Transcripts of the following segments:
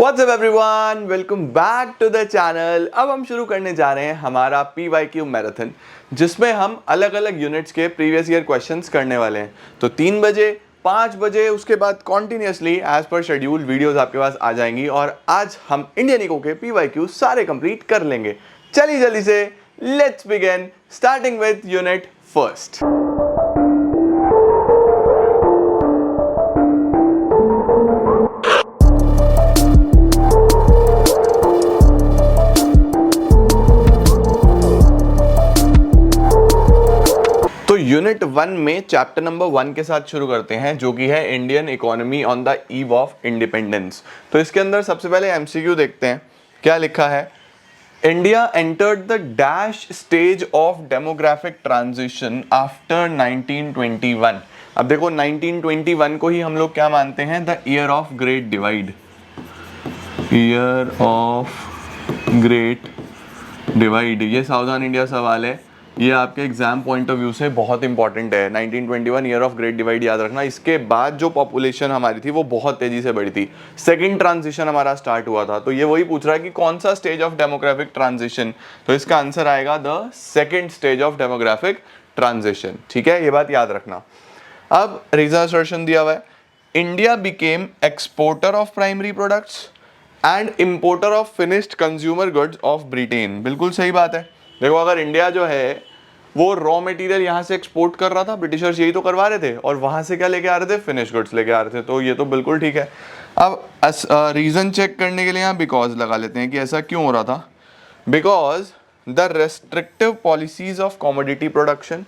What's up everyone? Welcome back to the channel। अब हम शुरू करने जा रहे हैं हमारा PYQ मैराथन, जिसमें हम अलग अलग यूनिट्स के प्रीवियस ईयर क्वेश्चंस करने वाले हैं। तो 3 बजे, 5 बजे, उसके बाद continuously as per schedule videos आपके पास आ जाएंगी और आज हम इंडियन इको के PYQ सारे कंप्लीट कर लेंगे। चलिए जल्दी से let's begin, starting with unit first. तो यूनिट 1 में चैप्टर नंबर 1 के साथ शुरू करते हैं, जो कि है Indian economy on the eve of independence. तो इसके अंदर सबसे पहले एमसीक्यू देखते हैं। क्या लिखा है? India entered the dash stage of demographic transition after 1921। अब देखो 1921 को ही हम लोग क्या मानते हैं? The year of great divide. Year of great divide, ये सावधान इंडिया सवाल है, ये आपके एग्जाम पॉइंट ऑफ व्यू से बहुत इंपॉर्टेंट है। 1921 ईयर ऑफ ग्रेट डिवाइड याद रखना। इसके बाद जो पॉपुलेशन हमारी थी वो बहुत तेजी से बढ़ी थी, सेकंड ट्रांजिशन हमारा स्टार्ट हुआ था। तो ये वही पूछ रहा है कि कौन सा स्टेज ऑफ डेमोग्राफिक ट्रांजिशन, तो इसका आंसर आएगा the second stage of demographic transition. ठीक है, ये बात याद रखना। अब रीजन असर्शन दिया हुआ है, India became exporter of primary products and importer of finished consumer goods of Britain. बिल्कुल सही बात है। देखो, अगर इंडिया जो है वो रॉ मटेरियल यहाँ से एक्सपोर्ट कर रहा था, ब्रिटिशर्स यही तो करवा रहे थे, और वहां से क्या लेके आ रहे थे? फिनिश गुड्स लेके आ रहे थे। तो ये तो बिल्कुल ठीक है। अब रीजन चेक करने के लिए यहाँ बिकॉज लगा लेते हैं कि ऐसा क्यों हो रहा था। Because the restrictive policies of commodity production.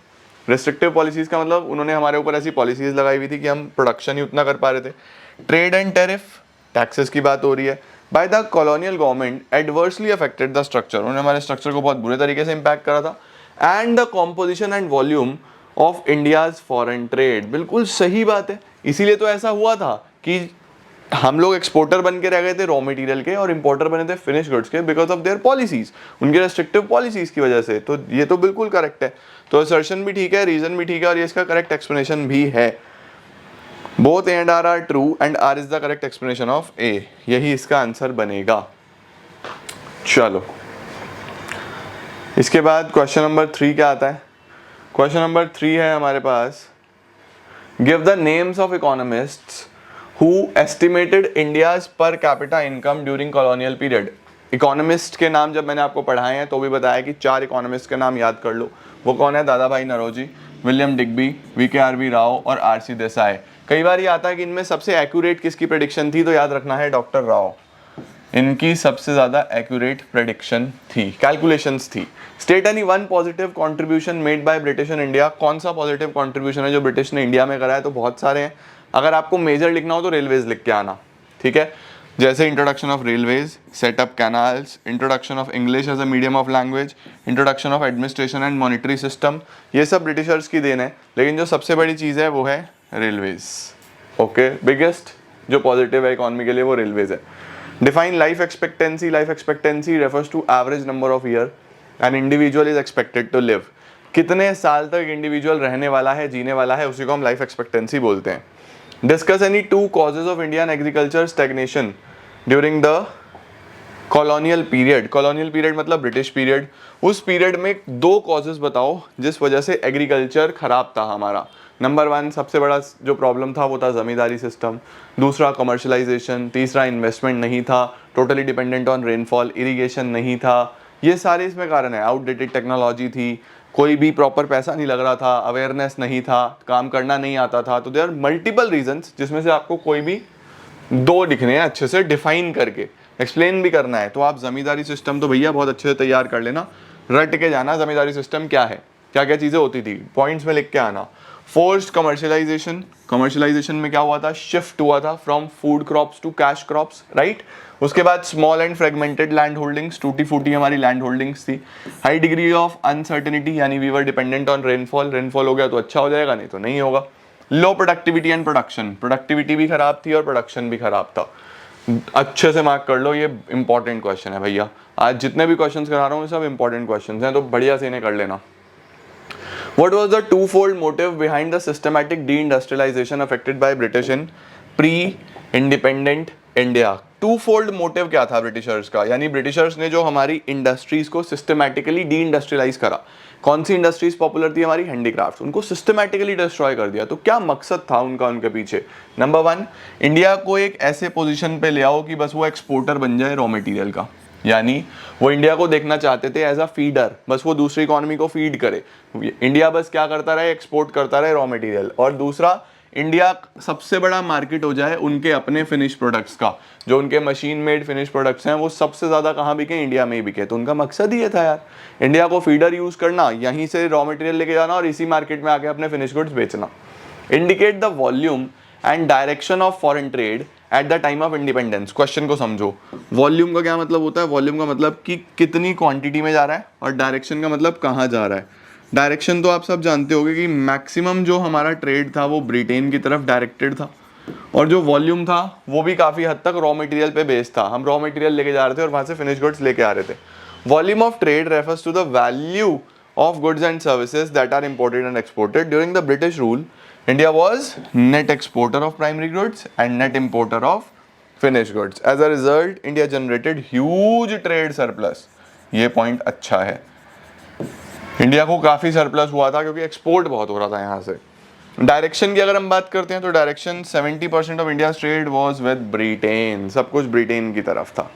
Restrictive policies का मतलब उन्होंने हमारे ऊपर ऐसी पॉलिसीज लगाई हुई थी कि हम प्रोडक्शन ही उतना कर पा रहे थे। ट्रेड एंड टैरिफ, टैक्सेस की बात हो रही है। By the colonial government adversely affected the structure, उन्होंने हमारे स्ट्रक्चर को बहुत बुरे तरीके से इंपैक्ट करा था। And the composition and volume of India's foreign trade. बिल्कुल सही बात है, इसीलिए तो ऐसा हुआ था कि हम लोग एक्सपोर्टर बन के रह गए थे रॉ मटेरियल के और इंपोर्टर बने थे फिनिश गुड्स के, बिकॉज ऑफ देयर पॉलिसीज, उनके रेस्ट्रिक्टिव पॉलिसीज की वजह से। तो ये तो बिल्कुल करेक्ट है। तो असर्शन भी ठीक है, रीजन भी ठीक है, और ये इसका करेक्ट एक्सप्लेनेशन भी है। Both A and R R true and R is the correct explanation of A, यही इसका आंसर बनेगा। चलो, इसके बाद क्वेश्चन नंबर 3 क्या आता है? क्वेश्चन नंबर 3 है हमारे पास, give the names of economists who estimated India's per capita income during colonial period. Economist के नाम जब मैंने आपको पढ़ाए हैं तो भी बताया कि 4 इकोनॉमिस्ट के नाम याद कर लो। वो कौन है? Dadabhai Naoroji, William Digby, VKRB Rao और RC देसाई। कई बार ये आता है कि इनमें सबसे एक्यूरेट किसकी प्रेडिक्शन थी, तो याद रखना है डॉक्टर राव, इनकी सबसे ज्यादा एक्यूरेट प्रेडिक्शन थी, कैलकुलेशंस थी। State any one positive contribution made by British in India. कौन सा पॉजिटिव कंट्रीब्यूशन है जो ब्रिटिश ने इंडिया में करा है? तो बहुत सारे हैं। अगर आपको मेजर लिखना हो तो रेलवेज लिख के आना, ठीक है। जैसे introduction of railways, setup canals, introduction of English as a medium of language, introduction of administration and monetary system, ये सब ब्रिटिशर्स की देन है। लेकिन जो सबसे बड़ी चीज़ है वो है रेलवेज। ओके, बिगेस्ट जो पॉजिटिव है इकोनॉमी के लिए वो रेलवेज है। Define life expectancy. Life expectancy refers to average number of year an individual is expected to live. कितने साल तक इंडिविजुअल रहने वाला है, जीने वाला है, उसी को हम लाइफ एक्सपेक्टेंसी बोलते हैं। Discuss any 2 causes of Indian agriculture stagnation during the colonial period. Colonial period मतलब ब्रिटिश पीरियड। उस पीरियड में 2 कॉजेज बताओ जिस वजह से एग्रीकल्चर खराब था हमारा। नंबर 1 सबसे बड़ा जो प्रॉब्लम था वो था जमींदारी सिस्टम, दूसरा कमर्शलाइजेशन, तीसरा इन्वेस्टमेंट नहीं था, totally dependent on rainfall, irrigation नहीं था। ये सारे इसमें कारण है। आउटडेटेड टेक्नोलॉजी थी, कोई भी प्रॉपर पैसा नहीं लग रहा था, अवेयरनेस नहीं था, काम करना नहीं आता था। तो देयर आर मल्टीपल रीजंस, जिसमें से आपको कोई भी 2 दिखने हैं अच्छे से डिफाइन करके, एक्सप्लेन भी करना है। तो आप जमींदारी सिस्टम तो भैया बहुत अच्छे से तैयार कर लेना, रट के जाना जमींदारी सिस्टम क्या है, क्या क्या चीज़ें होती थी, पॉइंट्स में लिख के आना। फोर्स्ड कमर्शियलाइजेशन, कमर्शियलाइजेशन में क्या हुआ था? शिफ्ट हुआ था from food crops to cash crops, right. उसके बाद small and fragmented land holdings, टूटी फूटी हमारी लैंड होल्डिंग्स थी। हाई डिग्री ऑफ अनसर्टेनिटी, यानी we were dependent on rainfall, rainfall हो गया तो अच्छा हो जाएगा, नहीं तो नहीं होगा। लो प्रोडक्टिविटी एंड प्रोडक्शन, प्रोडक्टिविटी भी खराब थी और प्रोडक्शन भी खराब था। अच्छे से मार्क कर लो, ये इंपॉर्टेंट क्वेश्चन है भैया। आज जितने भी क्वेश्चन करा रहा हूँ सब इंपॉर्टेंट क्वेश्चन हैं, तो बढ़िया से इन्हें कर लेना। What was the twofold motive behind the systematic deindustrialization affected by British in pre independent India. Two fold motive क्या था ब्रिटिशर्स का, यानी ब्रिटिशर्स ने जो हमारी इंडस्ट्रीज को सिस्टमैटिकली डी इंडस्ट्रियलाइज करा। कौन सी इंडस्ट्रीज पॉपुलर थी हमारी, हैंडीक्राफ्ट, उनको सिस्टमैटिकली डिस्ट्रॉय कर दिया। तो क्या मकसद था उनका उनके पीछे, नंबर वन, इंडिया को एक ऐसे पोजीशन पे ले आओ कि बस वो एक्सपोर्टर बन जाए रॉ मटेरियल का, यानी वो इंडिया को देखना चाहते थे एज अ फीडर, बस वो दूसरी इकोनॉमी को फीड करे। इंडिया बस क्या करता रहे, एक्सपोर्ट करता रहे रॉ मटेरियल। और दूसरा, इंडिया सबसे बड़ा मार्केट हो जाए उनके अपने फिनिश प्रोडक्ट्स का, जो उनके मशीन मेड फिनिश प्रोडक्ट्स हैं वो सबसे ज़्यादा कहाँ बिके, इंडिया में ही बिके। तो उनका मकसद ही ये था यार, इंडिया को फीडर यूज़ करना, यहीं से रॉ मटेरियल लेके जाना और इसी मार्केट में आके अपने फिनिश गुड्स बेचना। Indicate the volume and direction of foreign trade at the time of independence. Question को समझो, वॉल्यूम का क्या मतलब होता है, वॉल्यूम का मतलब कि कितनी क्वांटिटी में जा रहा है, और डायरेक्शन का मतलब कहाँ जा रहा है। डायरेक्शन तो आप सब जानते होंगे कि मैक्सिमम जो हमारा ट्रेड था वो ब्रिटेन की तरफ डायरेक्टेड था, और जो वॉल्यूम था वो भी काफ़ी हद तक रॉ मटेरियल पे बेस्ड था। हम रॉ मटेरियल लेके जा रहे थे और वहाँ से फिनिश गुड्स लेके आ रहे थे। Volume of trade refers to the value of goods and services that are imported and exported. During the British rule, India was net exporter of primary goods and net importer of finished goods. As a result, India generated huge trade surplus. ये point अच्छा है, India को काफ़ी surplus हुआ था क्योंकि export बहुत हो रहा था यहाँ से। डायरेक्शन की अगर हम बात करते हैं तो direction 70% of India trade was with Britain, सब कुछ ब्रिटेन की तरफ था,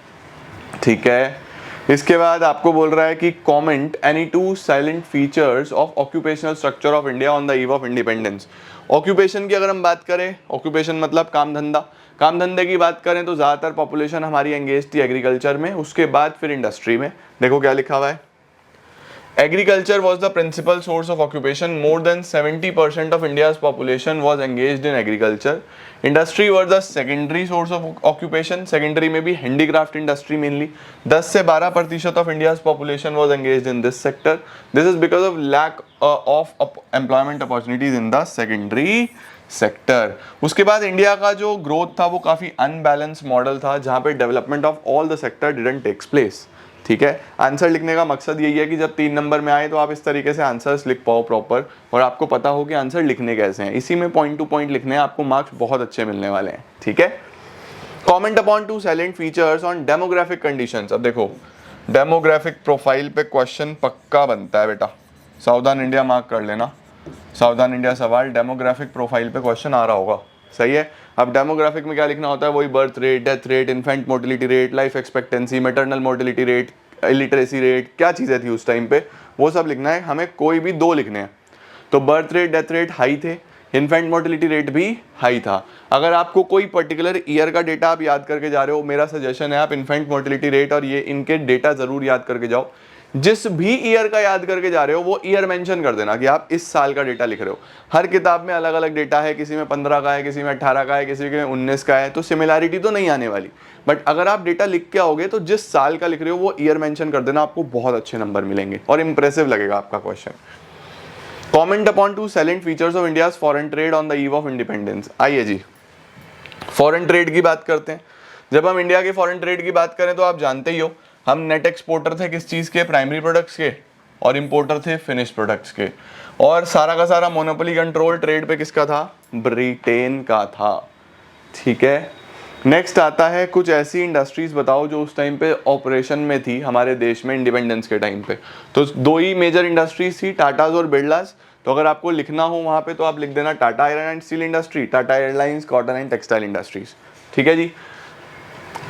ठीक है। इसके बाद आपको बोल रहा है कि comment any two salient features of occupational structure of India on the eve of independence. Occupation की अगर हम बात करें, ऑक्यूपेशन मतलब काम धंधा, काम धंधे की बात करें तो ज़्यादातर पॉपुलेशन हमारी एंगेज थी एग्रीकल्चर में, उसके बाद फिर इंडस्ट्री में। देखो क्या लिखा हुआ है, Agriculture was the principal source of occupation. More than 70% of India's population was engaged in agriculture. Industry was the secondary source of occupation. Secondary में भी handicraft industry mainly. 10 से 12% of India's population was engaged in this sector. This is because of lack of employment opportunities in the secondary sector. उसके बाद India का जो growth था वो काफ़ी अनबैलेंस मॉडल था, जहाँ पे development of all the sector didn't takes place, ठीक है। आंसर लिखने का मकसद यही है कि जब 3 नंबर में आए तो आप इस तरीके से आंसर्स लिख पाओ प्रॉपर, और आपको पता हो कि आंसर लिखने कैसे हैं। इसी में पॉइंट टू पॉइंट लिखने हैं, आपको मार्क्स बहुत अच्छे मिलने वाले हैं, ठीक है। Comment upon two salient features on demographic conditions. अब देखो डेमोग्राफिक प्रोफाइल पे क्वेश्चन पक्का बनता है बेटा, सावधान इंडिया मार्क कर लेना, सावधान इंडिया सवाल डेमोग्राफिक प्रोफाइल पे क्वेश्चन आ रहा होगा, सही है। अब डेमोग्राफिक में क्या लिखना होता है, वही birth rate, death rate, infant mortality rate, life expectancy, maternal mortality rate, illiteracy rate, क्या चीज़ें थी उस टाइम पे वो सब लिखना है हमें, कोई भी 2 लिखने हैं। तो birth rate, death rate high थे, इन्फेंट मोर्टिलिटी रेट भी हाई था। अगर आपको कोई पर्टिकुलर ईयर का डेटा आप याद करके जा रहे हो, मेरा सजेशन है आप इन्फेंट मोर्टिलिटी रेट और ये इनके डेटा ज़रूर याद करके जाओ। जिस भी ईयर का याद करके जा रहे हो वो ईयर मेंशन कर देना कि आप इस साल का डेटा लिख रहे हो। हर किताब में अलग अलग डेटा है, किसी में 15 का है, किसी में 18 का है, किसी में 19 का है, तो सिमिलैरिटी तो नहीं आने वाली। बट अगर आप डेटा लिख के आओगे तो जिस साल का लिख रहे हो वो ईयर मेंशन कर देना, आपको बहुत अच्छे नंबर मिलेंगे और इंप्रेसिव लगेगा आपका question. Comment upon two salient features of India's foreign trade on the eve of independence. आइए जी, फॉरेन ट्रेड की बात करते हैं। जब हम इंडिया के फॉरेन ट्रेड की बात करें तो आप जानते ही हो हम नेट एक्सपोर्टर थे किस चीज़ के, प्राइमरी प्रोडक्ट्स के, और इंपोर्टर थे फिनिश प्रोडक्ट्स के। और सारा का सारा मोनोपोली कंट्रोल ट्रेड पे किसका था, ब्रिटेन का था, ठीक है। नेक्स्ट आता है कुछ ऐसी इंडस्ट्रीज बताओ जो उस टाइम पे ऑपरेशन में थी हमारे देश में इंडिपेंडेंस के टाइम पे। तो 2 ही मेजर इंडस्ट्रीज थी, टाटाज और बिरलास। तो अगर आपको लिखना हो वहाँ पे तो आप लिख देना Tata iron and steel industry, Tata airlines, cotton and textile industries, ठीक है जी।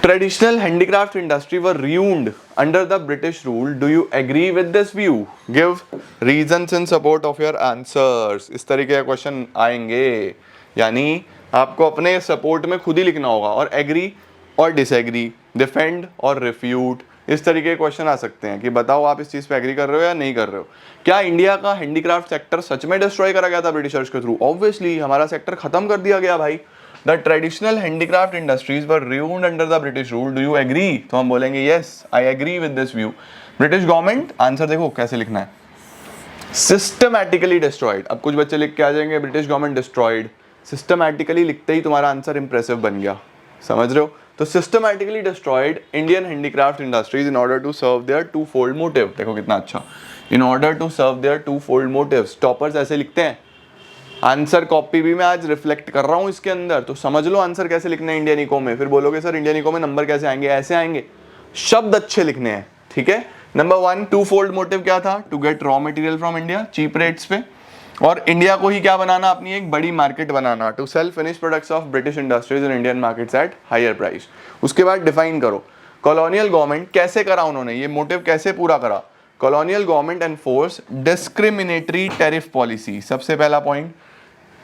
Traditional handicraft industry were ruined under the British rule. Do you agree with this view? Give reasons in support of your answers. इस तरीके का question आएंगे, यानी आपको अपने support में खुद ही लिखना होगा, और एग्री और डिसएग्री, डिफेंड और रिफ्यूट, इस तरीके के क्वेश्चन आ सकते हैं कि बताओ आप इस चीज़ पे एग्री कर रहे हो या नहीं कर रहे हो। क्या इंडिया का हैंडीक्राफ्ट सेक्टर सच में डिस्ट्रॉय करा गया था ब्रिटिशर्स के थ्रू? ऑब्वियसली हमारा सेक्टर खत्म कर दिया गया भाई। The traditional handicraft industries were ruined under the British rule. Do you agree? तो हम बोलेंगे yes, I agree with this view. British government, answer देखो कैसे लिखना है, systematically destroyed। अब कुछ बच्चे लिख के आ जाएंगे British government destroyed, systematically लिखते ही तुम्हारा आंसर impressive बन गया, समझ रहे हो। तो systematically destroyed Indian handicraft industries in order to serve their twofold motive। देखो कितना अच्छा, in order to serve their twofold motives। Stoppers ऐसे लिखते हैं, आंसर कॉपी भी मैं आज रिफ्लेक्ट कर रहा हूं इसके अंदर, तो समझ लो आंसर कैसे लिखने हैं इंडियन इको में। फिर बोलोगे सर इंडियन इको में नंबर कैसे आएंगे, ऐसे आएंगे, शब्द अच्छे लिखने हैं, ठीक है। नंबर 1 टू फोल्ड मोटिव क्या था, to get raw material from India cheap rates पे, और इंडिया को ही क्या बनाना, अपनी एक बड़ी मार्केट बनाना, to sell finish products of British industries in Indian markets at higher price. उसके बाद डिफाइन करो कॉलोनियल गवर्नमेंट कैसे करा उन्होंने, ये मोटिव कैसे पूरा करा। Colonial government enforce discriminatory tariff policy, सबसे पहला पॉइंट,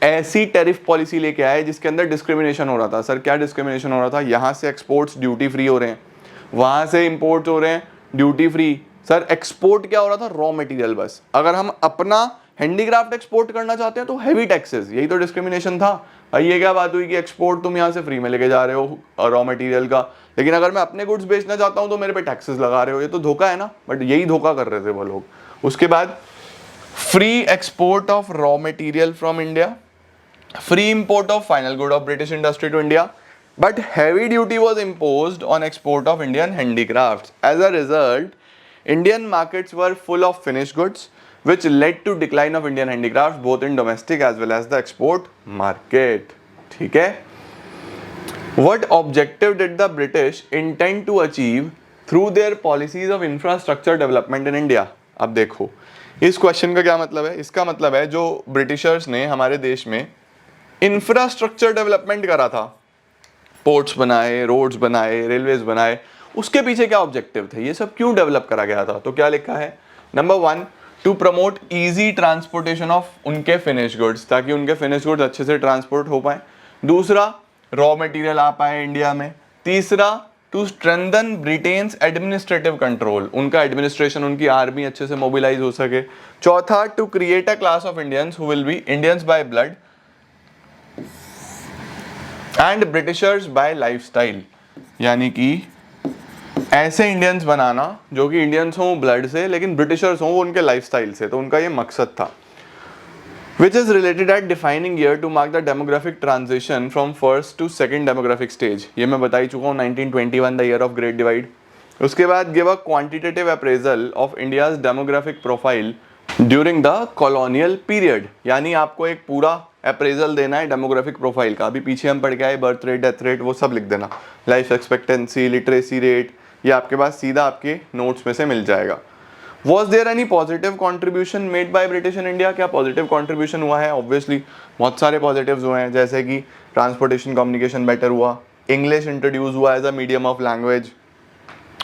ऐसी टैरिफ पॉलिसी लेके आए जिसके अंदर डिस्क्रिमिनेशन हो रहा था। सर क्या डिस्क्रिमिनेशन हो रहा था, यहां से एक्सपोर्ट्स ड्यूटी फ्री हो रहे हैं, वहां से इंपोर्ट्स हो रहे हैं ड्यूटी फ्री। सर एक्सपोर्ट क्या हो रहा था, रॉ मटेरियल बस, अगर हम अपना हैंडीक्राफ्ट एक्सपोर्ट करना चाहते हैं तो हैवी टैक्सेस, यही तो डिस्क्रिमिनेशन था भाई। ये क्या बात हुई कि एक्सपोर्ट तुम यहाँ से फ्री में लेके जा रहे हो रॉ मटेरियल का, लेकिन अगर मैं अपने गुड्स बेचना चाहता हूँ तो मेरे पे टैक्सेस लगा रहे हो, ये तो धोखा है ना। बट यही धोखा कर रहे थे वो लोग। उसके बाद free export of raw material from India, free import of final good of British industry to India, but heavy duty was imposed on export of Indian handicrafts. As a result, Indian markets were full of finished goods, which led to decline of Indian handicrafts both in domestic as well as the export market. ठीक है? What objective did the British intend to achieve through their policies of infrastructure development in India? अब देखो इस question का क्या मतलब है, इसका मतलब है जो ब्रिटिशर्स ने हमारे देश में इंफ्रास्ट्रक्चर डेवलपमेंट करा था, पोर्ट्स बनाए, रोड्स बनाए, रेलवेज बनाए, उसके पीछे क्या ऑब्जेक्टिव थे, ये सब क्यों डेवलप करा गया था। तो क्या लिखा है, number 1 to promote easy transportation of उनके फिनिश गुड्स, ताकि उनके फिनिश गुड्स अच्छे से ट्रांसपोर्ट हो पाए। दूसरा रॉ मटेरियल आ पाए इंडिया में। तीसरा to strengthen Britain's administrative control, उनका एडमिनिस्ट्रेशन, उनकी आर्मी अच्छे से मोबिलाइज हो सके। चौथा to create a class of Indians who will be Indians by blood and Britishers by lifestyle, यानी कि ऐसे इंडियंस बनाना जो कि इंडियंस हों ब्लड से लेकिन ब्रिटिशर्स हों वो उनके लाइफस्टाइल से, तो उनका ये मकसद था। Which is related at defining year to mark the demographic transition from first to second demographic stage, ये मैं बता ही चुका हूँ, 1921 the year of great divide. उसके बाद give a quantitative appraisal of India's demographic profile during the colonial period, यानी आपको एक पूरा अप्रेजल देना है डेमोग्राफिक प्रोफाइल का। अभी पीछे हम पढ़ के आए बर्थ रेट, डेथ रेट, वो सब लिख देना, लाइफ एक्सपेक्टेंसी, लिटरेसी रेट, ये आपके पास सीधा आपके नोट्स में से मिल जाएगा। Was there any positive contribution made by British in India, क्या पॉजिटिव कॉन्ट्रीब्यूशन हुआ है, ऑब्वियसली बहुत सारे पॉजिटिव्स हुए हैं, जैसे कि ट्रांसपोर्टेशन कम्युनिकेशन बेटर हुआ, इंग्लिश इंट्रोड्यूस हुआ as a medium of language.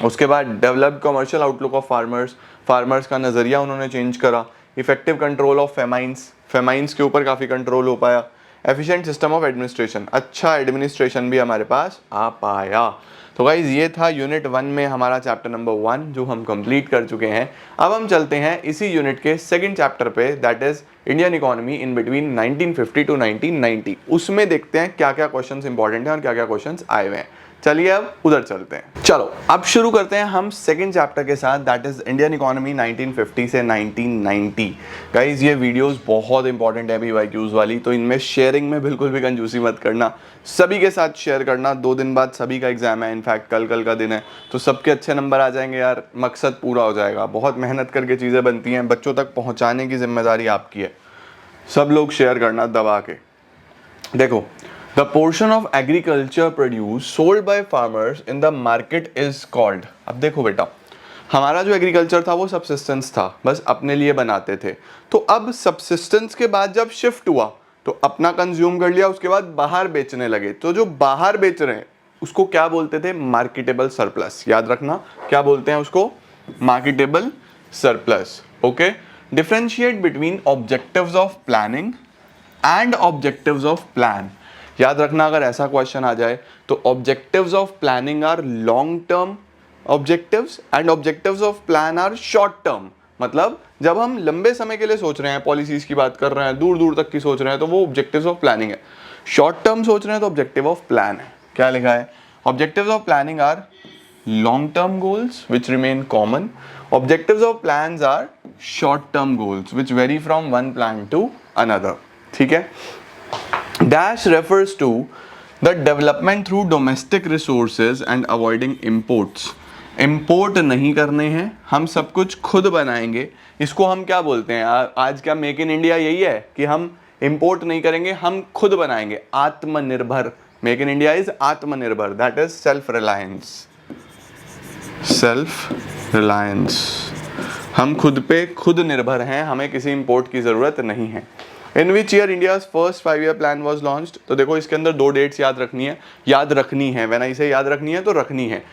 उसके बाद developed commercial outlook of farmers, farmers का नज़रिया उन्होंने चेंज करा। इफेक्टिव कंट्रोल ऑफ फेमाइंस के ऊपर काफ़ी कंट्रोल हो पाया। एफिशिएंट सिस्टम ऑफ एडमिनिस्ट्रेशन, अच्छा एडमिनिस्ट्रेशन भी हमारे पास आ पाया। तो गाइज ये था यूनिट 1 में हमारा चैप्टर नंबर 1 जो हम कंप्लीट कर चुके हैं। अब हम चलते हैं इसी यूनिट के सेकंड चैप्टर पे, that is Indian economy in between 1950 to 1990। उसमें देखते हैं क्या क्या क्वेश्चंस इंपॉर्टेंट हैं और क्या क्या क्वेश्चंस आए हुए हैं। चलिए अब उधर चलते हैं। चलो अब शुरू करते हैं हम सेकंड चैप्टर के साथ, दैट इज इंडियन इकोनॉमी 1950 से 1990। गाइज ये वीडियोस बहुत इंपॉर्टेंट है अभी वाईक्यूज वाली, तो इनमें शेयरिंग में बिल्कुल भी कंजूसी मत करना, सभी के साथ शेयर करना। 2 दिन बाद सभी का एग्जाम है, इनफैक्ट कल का दिन है, तो सबके अच्छे नंबर आ जाएंगे यार, मकसद पूरा हो जाएगा। बहुत मेहनत करके चीज़ें बनती हैं, बच्चों तक पहुँचाने की जिम्मेदारी आपकी है। सब लोग शेयर करना दबा के। देखो, the portion of agriculture produce sold by farmers in the market is called, अब देखो बेटा, हमारा जो एग्रीकल्चर था वो सबसिस्टेंस था, बस अपने लिए बनाते थे। तो अब सबसिस्टेंस के बाद जब शिफ्ट हुआ तो अपना कंज्यूम कर लिया, उसके बाद बाहर बेचने लगे। तो जो बाहर बेच रहे हैं उसको क्या बोलते थे, मार्केटेबल सरप्लस। याद रखना क्या बोलते हैं उसको, marketable surplus. Okay, differentiate between objectives of planning and objectives of plan. याद रखना अगर ऐसा क्वेश्चन आ जाए तो objectives of planning are long term objectives and objectives of plan are short term. मतलब जब हम लंबे समय के लिए सोच रहे हैं, पॉलिसीज की बात कर रहे हैं, दूर दूर तक की सोच रहे हैं, तो वो ऑब्जेक्टिव्स ऑफ प्लानिंग है। शॉर्ट टर्म सोच रहे हैं तो ऑब्जेक्टिव ऑफ प्लान है। क्या लिखा है, objectives of planning are long term goals which remain common, objectives of plans are short term goals which vary from one plan to another. ठीक है, Dash refers to the development through domestic resources and avoiding imports. Import नहीं करने हैं, हम सब कुछ खुद बनाएंगे। इसको हम क्या बोलते हैं आज का मेक इन इंडिया यही है कि हम इंपोर्ट नहीं करेंगे, हम खुद बनाएंगे, आत्मनिर्भर। मेक इन इंडिया इज आत्मनिर्भर, that is self reliance. Self reliance, हम खुद पे खुद निर्भर हैं, हमें किसी इंपोर्ट की ज़रूरत नहीं है। In which year India's first 5-year plan was launched, तो देखो इसके अंदर 2 डेट्स याद रखनी है, व्हेन आई से याद रखनी है तो रखनी है।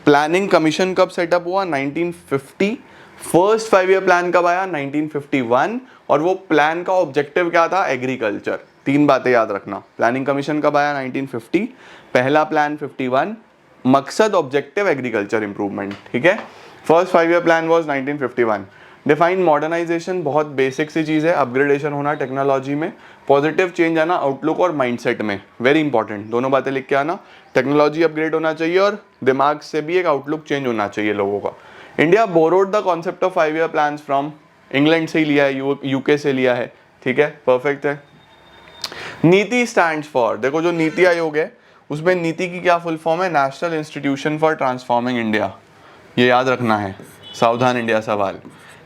प्लानिंग कमीशन कब सेटअप हुआ? 1950। फर्स्ट 5-year प्लान कब आया? 1951। और वो प्लान का ऑब्जेक्टिव क्या था? एग्रीकल्चर। 3 बातें याद रखना। प्लानिंग कमीशन कब आया? 1950। पहला प्लान 51, मकसद ऑब्जेक्टिव एग्रीकल्चर इंप्रूवमेंट, ठीक है। First 5-year plan was 1951। Define modernization, बहुत बेसिक सी चीज़ है, अपग्रेडेशन होना टेक्नोलॉजी में, पॉजिटिव चेंज आना आउटलुक और माइंडसेट में, वेरी इंपॉर्टेंट, दोनों बातें लिख के आना। टेक्नोलॉजी अपग्रेड होना चाहिए और दिमाग से भी एक आउटलुक चेंज होना चाहिए लोगों का। India borrowed the concept of 5-year plans from, England से ही लिया है, यूके से लिया है, ठीक है, परफेक्ट है। नीति स्टैंड्स फॉर, देखो जो नीति आयोग है उसमें नीति की क्या फुल फॉर्म है? National institution for transforming India, ये याद रखना है, सावधान इंडिया सवाल,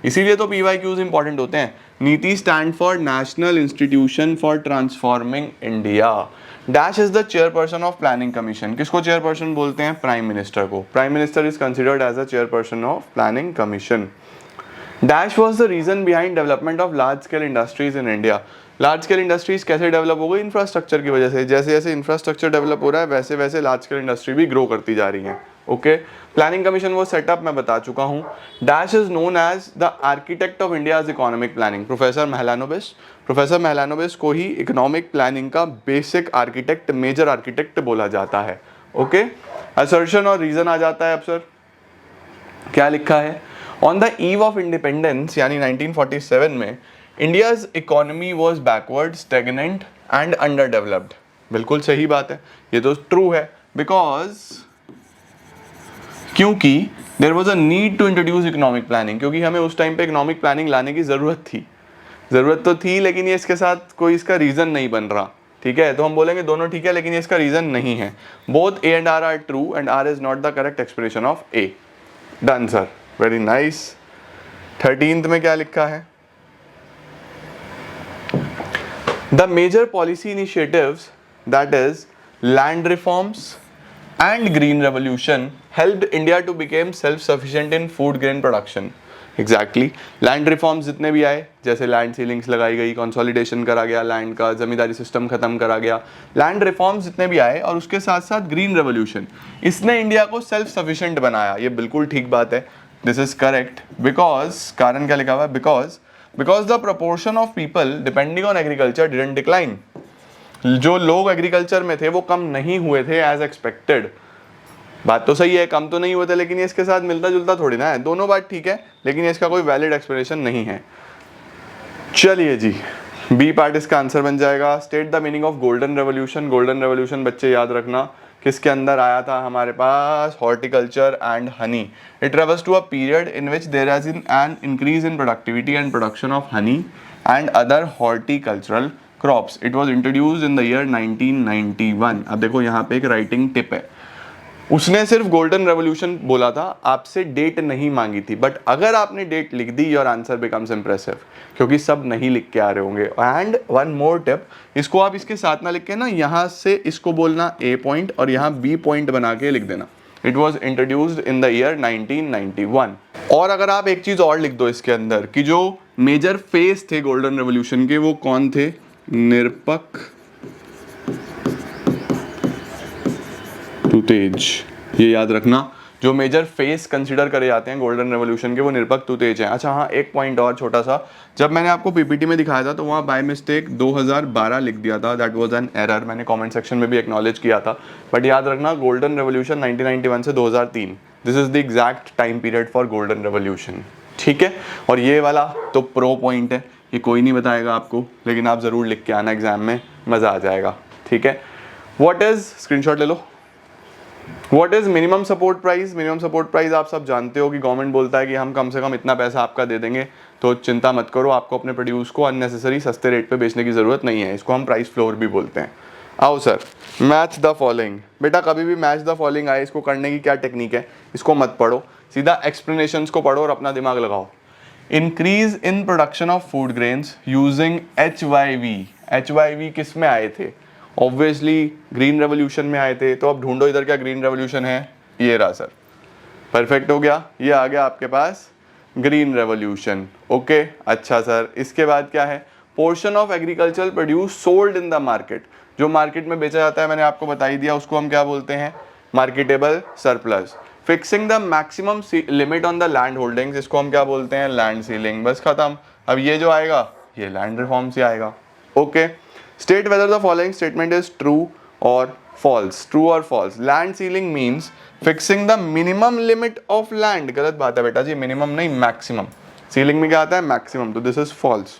इसीलिए तो PYQs इंपॉर्टेंट होते हैं। NITI stand for national institution for transforming India. Dash is the chairperson of planning commission, किसको चेयरपर्सन बोलते हैं? प्राइम मिनिस्टर को। Prime minister is considered as a chairperson of planning commission. Dash was the reason behind development of large scale industries in India. Large scale industries कैसे develop हो गई? Infrastructure की वजह से। जैसे जैसे इंफ्रास्ट्रक्चर डेवलप हो रहा है वैसे वैसे लार्ज स्केल इंडस्ट्री भी ग्रो करती जा रही है। ओके, प्लानिंग कमीशन वो सेटअप मैं बता चुका हूँ। Dash is known as the architect of India's economic planning, professor Mahalanobis. Professor Mahalanobis को ही इकोनॉमिक प्लानिंग का बेसिक आर्किटेक्ट, मेजर आर्किटेक्ट बोला जाता है। ओके, असर्शन और रीजन आ जाता है। अब सर क्या लिखा है? On the eve of independence यानी 1947 में India's economy was backward, stagnant and under developed. बिल्कुल सही बात है, ये तो ट्रू है, क्योंकि there was a need to introduce economic planning, क्योंकि हमें उस टाइम पे इकोनॉमिक प्लानिंग लाने की ज़रूरत तो थी, लेकिन ये इसके साथ कोई इसका रीज़न नहीं बन रहा, ठीक है। तो हम बोलेंगे दोनों ठीक है, लेकिन ये इसका रीज़न नहीं है। Both A and R are true and R is not the correct expression of A। Done sir, very nice. 13th में क्या लिखा है? The major policy initiatives, that is land reforms and green revolution, helped India to become self-sufficient in food grain production. Exactly. Land reforms जितने भी आए, जैसे land ceilings लगाई गई, consolidation करा गया land का, जमींदारी सिस्टम खत्म करा गया, land reforms जितने भी आए, और उसके साथ साथ green revolution, इसने इंडिया को self sufficient बनाया। ये बिल्कुल ठीक बात है, this is correct, because कारण क्या लिखा हुआ है? Because the proportion of people depending on agriculture didn't decline. जो लोग एग्रीकल्चर में थे वो कम नहीं हुए थे एज एक्सपेक्टेड। बात तो सही है, कम तो नहीं हुए थे, लेकिन ये इसके साथ मिलता जुलता थोड़ी ना है, दोनों बात ठीक है, लेकिन इसका कोई वैलिड एक्सप्लेनेशन नहीं है। चलिए जी, बी पार्ट इसका आंसर बन जाएगा। State the meaning of golden revolution. Golden revolution बच्चे याद रखना किसके अंदर आया था हमारे पास? Horticulture and honey. It refers to a period in which there has been an increase in productivity and production of honey and other horticultural crops. It was introduced in the year 1991। अब देखो यहाँ पे एक writing tip है, उसने सिर्फ golden revolution बोला था, आपसे डेट नहीं मांगी थी, बट अगर आपने डेट लिख दी योर आंसर बिकम्स इंप्रेसिव, क्योंकि सब नहीं लिख के आ रहे होंगे। एंड वन मोर टिप, इसको आप इसके साथ ना लिख के ना, यहाँ से इसको बोलना A पॉइंट और यहाँ B पॉइंट बना के लिख देना। It was introduced in the year 1991। और अगर आप एक चीज और लिख दो इसके अंदर कि जो मेजर फेस थे गोल्डन रेवोल्यूशन के वो कौन थे? निरपक्ष टू तेज, ये याद रखना। जो मेजर फेस कंसिडर करे जाते हैं गोल्डन रेवोल्यूशन के वो निरपक्ष टू तेज हैं। अच्छा हाँ, एक पॉइंट और छोटा सा, जब मैंने आपको पीपीटी में दिखाया था तो वहाँ बाय मिस्टेक 2012 लिख दिया था, दैट वाज एन एरर। मैंने कमेंट सेक्शन में भी एक्नॉलेज किया था, बट याद रखना गोल्डन रेवोल्यूशन 1991 से 2003, this is the exact time period for golden revolution, ठीक है। और ये वाला तो प्रो पॉइंट है, ये कोई नहीं बताएगा आपको, लेकिन आप जरूर लिख के आना एग्जाम में, मजा आ जाएगा, ठीक है। व्हाट इज, स्क्रीनशॉट ले लो, what is minimum support price? Minimum support price आप सब जानते हो कि गवर्नमेंट बोलता है कि हम कम से कम इतना पैसा आपका दे देंगे, तो चिंता मत करो, आपको अपने प्रोड्यूस को अननेसेसरी सस्ते रेट पे बेचने की जरूरत नहीं है। इसको हम प्राइस फ्लोर भी बोलते हैं। आओ सर, मैच द फॉलोइंग। बेटा कभी भी मैच द फॉलोइंग आए, इसको करने की क्या टेक्निक है, इसको मत पढ़ो, सीधा एक्सप्लेनेशंस को पढ़ो और अपना दिमाग लगाओ। Increase in production of food grains using HYV किस में आए थे? ऑब्वियसली ग्रीन रेवोल्यूशन में आए थे। तो अब ढूंढो इधर क्या ग्रीन रेवोल्यूशन है, ये रहा सर, परफेक्ट हो गया, ये आ गया आपके पास ग्रीन रेवोल्यूशन। ओके, अच्छा सर, इसके बाद क्या है? Portion of agricultural produce sold in the market, जो मार्केट में बेचा जाता है, मैंने आपको बता ही दिया, उसको हम क्या बोलते हैं? Marketable surplus. Fixing the maximum limit on the land holdings, इसको हम क्या बोलते हैं? Land ceiling. बस खत्म। अब ये जो आएगा ये लैंड रिफॉर्म से आएगा। Okay, state whether the following statement is true और फॉल्स। ट्रू और false. Land ceiling means fixing the minimum limit of land. गलत बात है बेटा जी, मिनिमम नहीं मैक्सिमम। सीलिंग में क्या आता है? मैक्सिमम, तो this is false.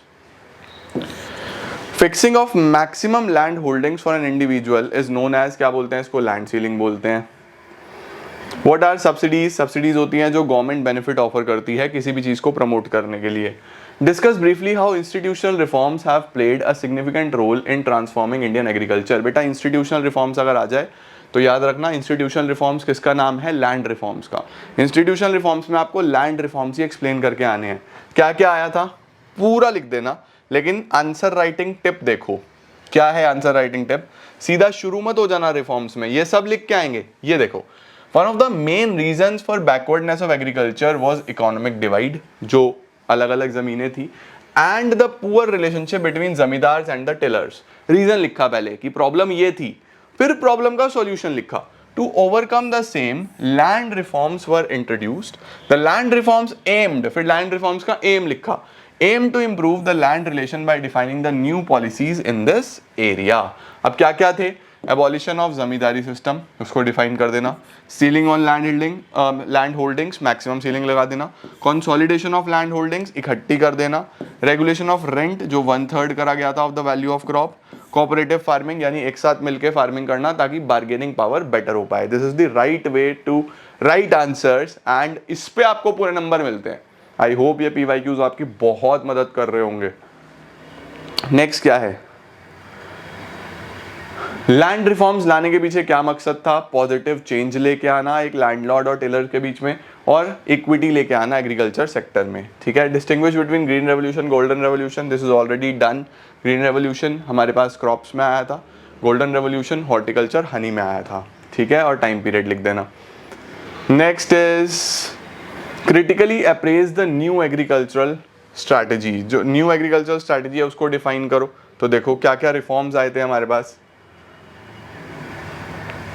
Fixing of maximum land holdings for an individual is known as, क्या बोलते हैं इसको? लैंड सीलिंग बोलते हैं। What are subsidies? सब्सिडीज होती हैं जो गवर्नमेंट बेनिफिट ऑफर करती है किसी भी चीज को प्रमोट करने के लिए। Discuss briefly how institutional reforms have played a significant role in transforming Indian agriculture. बेटा इंस्टीट्यूशनल रिफॉर्म्स अगर आ जाए तो याद रखना, इंस्टीट्यूशनल रिफॉर्म्स किसका नाम है? लैंड रिफॉर्म्स का। इंस्टीट्यूशनल रिफॉर्म्स में आपको लैंड रिफॉर्म्स ही एक्सप्लेन करके आने हैं। क्या क्या आया था पूरा लिख देना, लेकिन आंसर राइटिंग टिप देखो। क्या है आंसर राइटिंग टिप? सीधा शुरू मत हो जाना रिफॉर्म्स में, ये सब लिख के आएंगे। ये देखो, one of the main reasons for backwardness of agriculture was economic divide, जो अलग अलग जमीनें थी, and the poor relationship between zamindars and the tillers. Reason लिखा पहले कि प्रॉब्लम ये थी, फिर प्रॉब्लम का सॉल्यूशन लिखा। To overcome the same land reforms were introduced. The land reforms aimed, फिर लैंड रिफॉर्म्स का एम लिखा, aim to improve the land relation by defining the new policies in this area। अब क्या क्या थे? Abolition of zamindari system, उसको define कर देना। Ceiling on land holdings, maximum ceiling लगा देना। कंसोलिडेशन ऑफ लैंड होल्डिंग्स, इकट्ठी कर देना। रेगुलेशन ऑफ रेंट, जो 1/3 करा गया था of the value of crop. Cooperative farming, यानी एक साथ मिलकर फार्मिंग करना ताकि बार्गेनिंग पावर बेटर हो पाए। This is the right way to write answers, and इस पे आपको पूरे नंबर मिलते हैं। आई होप ये PYQs आपकी बहुत मदद कर रहे होंगे। नेक्स्ट क्या है? लैंड रिफॉर्म्स लाने के पीछे क्या मकसद था? पॉजिटिव चेंज लेके आना एक लैंडलॉर्ड और टिलर के बीच में, और इक्विटी लेके आना एग्रीकल्चर सेक्टर में। ठीक है, distinguish between green revolution, golden revolution, this is already done. Green revolution हमारे पास क्रॉप्स में आया था, गोल्डन रेवोल्यूशन हॉर्टिकल्चर हनी में आया था। ठीक है, और टाइम पीरियड लिख देना। Next is critically apprise the new agricultural strategy. जो न्यू एग्रीकल्चरल स्ट्रैटेजी है उसको डिफाइन करो। तो देखो क्या क्या रिफॉर्म्स आए थे हमारे पास।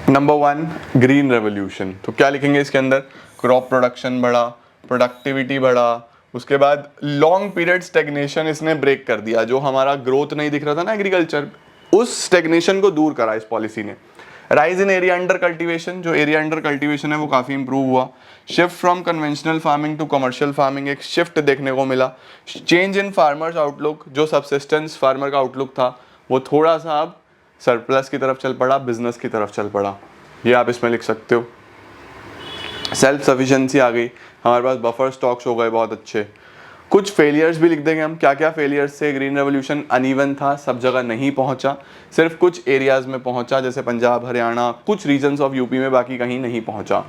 नंबर 1 ग्रीन रेवोल्यूशन, तो क्या लिखेंगे इसके अंदर? क्रॉप प्रोडक्शन बढ़ा, प्रोडक्टिविटी बढ़ा, उसके बाद लॉन्ग पीरियड स्टेग्नेशन इसने ब्रेक कर दिया। जो हमारा ग्रोथ नहीं दिख रहा था ना एग्रीकल्चर, उस स्टेग्नेशन को दूर करा इस पॉलिसी ने। Rise in area under cultivation, जो एरिया अंडर कल्टीवेशन है वो काफ़ी इंप्रूव हुआ। Shift from conventional farming to commercial farming, एक शिफ्ट देखने को मिला। चेंज इन फार्मर्स आउटलुक, जो सबसिस्टेंस फार्मर का आउटलुक था वो थोड़ा सा अब सरप्लस की तरफ चल पड़ा, बिजनेस की तरफ चल पड़ा। ये आप इसमें लिख सकते हो। सेल्फ सफिशिएंसी आ गई, हमारे पास बफर स्टॉक्स हो गए बहुत अच्छे। कुछ फेलियर्स भी लिख देंगे हम। क्या क्या फेलियर्स से? ग्रीन रेवोल्यूशन अनइवन था, सब जगह नहीं पहुंचा, सिर्फ कुछ एरियाज में पहुंचा, जैसे पंजाब, हरियाणा, कुछ रीजन्स ऑफ यूपी में, बाकी कहीं नहीं पहुंचा।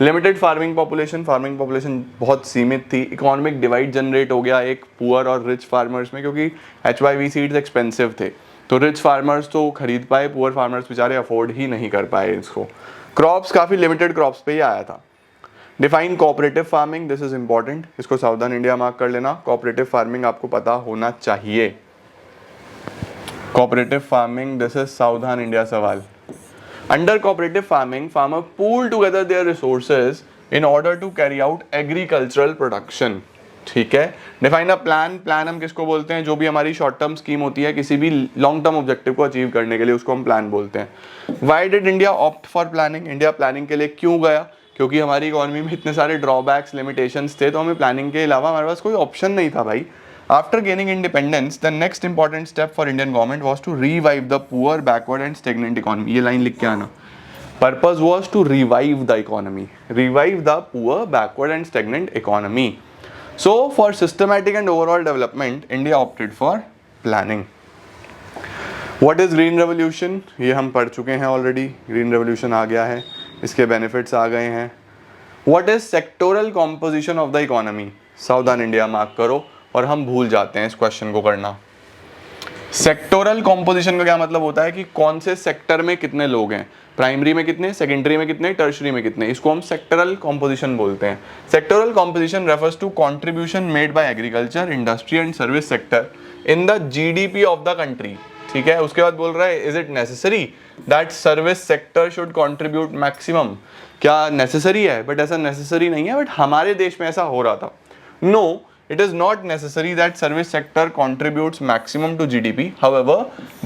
लिमिटेड फार्मिंग पॉपुलेशन बहुत सीमित थी। इकोनॉमिक डिवाइड जनरेट हो गया एक पुअर और रिच फार्मर्स में, क्योंकि HYV सीड्स एक्सपेंसिव थे, तो रिच फार्मर्स तो खरीद पाए, पुअर फार्मर्स बेचारे अफोर्ड ही नहीं कर पाए इसको। क्रॉप्स काफ़ी लिमिटेड क्रॉप्स पे ही आया था। Define cooperative farming, this is important, इसको सावधान इंडिया मार्क कर लेना। कोऑपरेटिव फार्मिंग आपको पता होना चाहिए। कोऑपरेटिव फार्मिंग, दिस इज सावधान इंडिया सवाल। Under cooperative farming farmer pool together their resources in order to carry out agricultural production. ठीक है, डिफाइन अ प्लान। प्लान हम किसको बोलते हैं? जो भी हमारी शॉर्ट टर्म स्कीम होती है किसी भी लॉन्ग टर्म ऑब्जेक्टिव को अचीव करने के लिए, उसको हम प्लान बोलते हैं। Why did India opt for planning? India planning के लिए क्यों गया? क्योंकि हमारी इकोनॉमी में इतने सारे ड्रॉबैक्स, लिमिटेशंस थे, तो हमें प्लानिंग के अलावा हमारे पास कोई ऑप्शन नहीं था भाई। After gaining independence the next important step for Indian government was to revive the poor, backward and stagnant economy. ये लाइन लिख के आना। Purpose was to revive the economy, revive the poor, backward and stagnant economy. So for systematic and overall development, India opted for planning. What is green revolution? ये हम पढ़ चुके हैं already. Green revolution आ गया है, इसके बेनिफिट्स आ गए हैं। What is sectoral composition of the economy? Southern India mark करो, और हम भूल जाते हैं इस क्वेश्चन को करना। सेक्टोरल कॉम्पोजिशन का क्या मतलब होता है कि कौन से सेक्टर में कितने लोग हैं, प्राइमरी में कितने, सेकेंडरी में कितने, टर्शरी में कितने, इसको हम सेक्टरल कॉम्पोजिशन बोलते हैं। Sectoral composition refers to contribution made by agriculture, industry and service sector in the GDP of the country. ठीक है, उसके बाद बोल रहा है is it necessary that service sector should contribute maximum. क्या नेसेसरी है? बट ऐसा नेसेसरी नहीं है, बट हमारे देश में ऐसा हो रहा था। No, it is not necessary that service sector contributes maximum to GDP. However,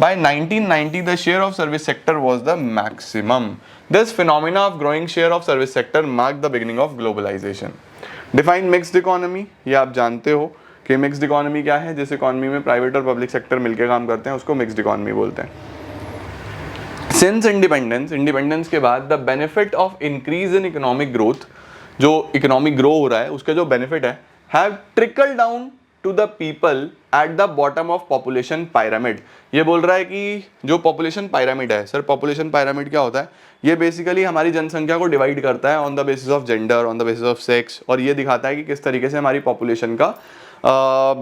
by 1990 the share of service sector was the maximum. This phenomena of growing share of service sector marked the beginning of globalization. Define mixed economy. ये आप जानते हो कि mixed economy क्या है। जिस economy में private और पब्लिक सेक्टर मिलकर काम करते हैं उसको mixed economy बोलते हैं। Since independence के बाद the benefit of increase in economic growth, जो इकोनॉमिक ग्रो हो रहा है उसका जो बेनिफिट है, have trickled down to the people at the bottom of population pyramid। ये बोल रहा है कि जो population pyramid है, सर population pyramid क्या होता है? ये बेसिकली हमारी जनसंख्या को डिवाइड करता है on the basis of gender, on the basis of sex, और ये दिखाता है कि किस तरीके से हमारी पॉपुलेशन का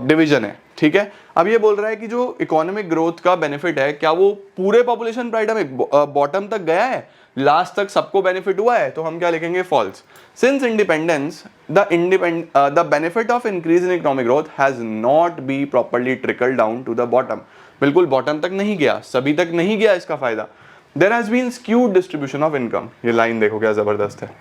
डिवीजन है। ठीक है, अब ये बोल रहा है कि जो इकोनॉमिक ग्रोथ का बेनिफिट है, क्या वो पूरे पॉपुलेशन पायरामिड बॉटम तक गया है, लास्ट तक सबको बेनिफिट हुआ है? तो हम क्या लिखेंगे? False. Since independence the benefit of increase in economic growth has not be properly trickle down to the bottom. बिल्कुल बॉटम तक नहीं गया, सभी तक नहीं गया इसका फायदा। There has been skewed distribution of income. ये लाइन देखो क्या जबरदस्त है।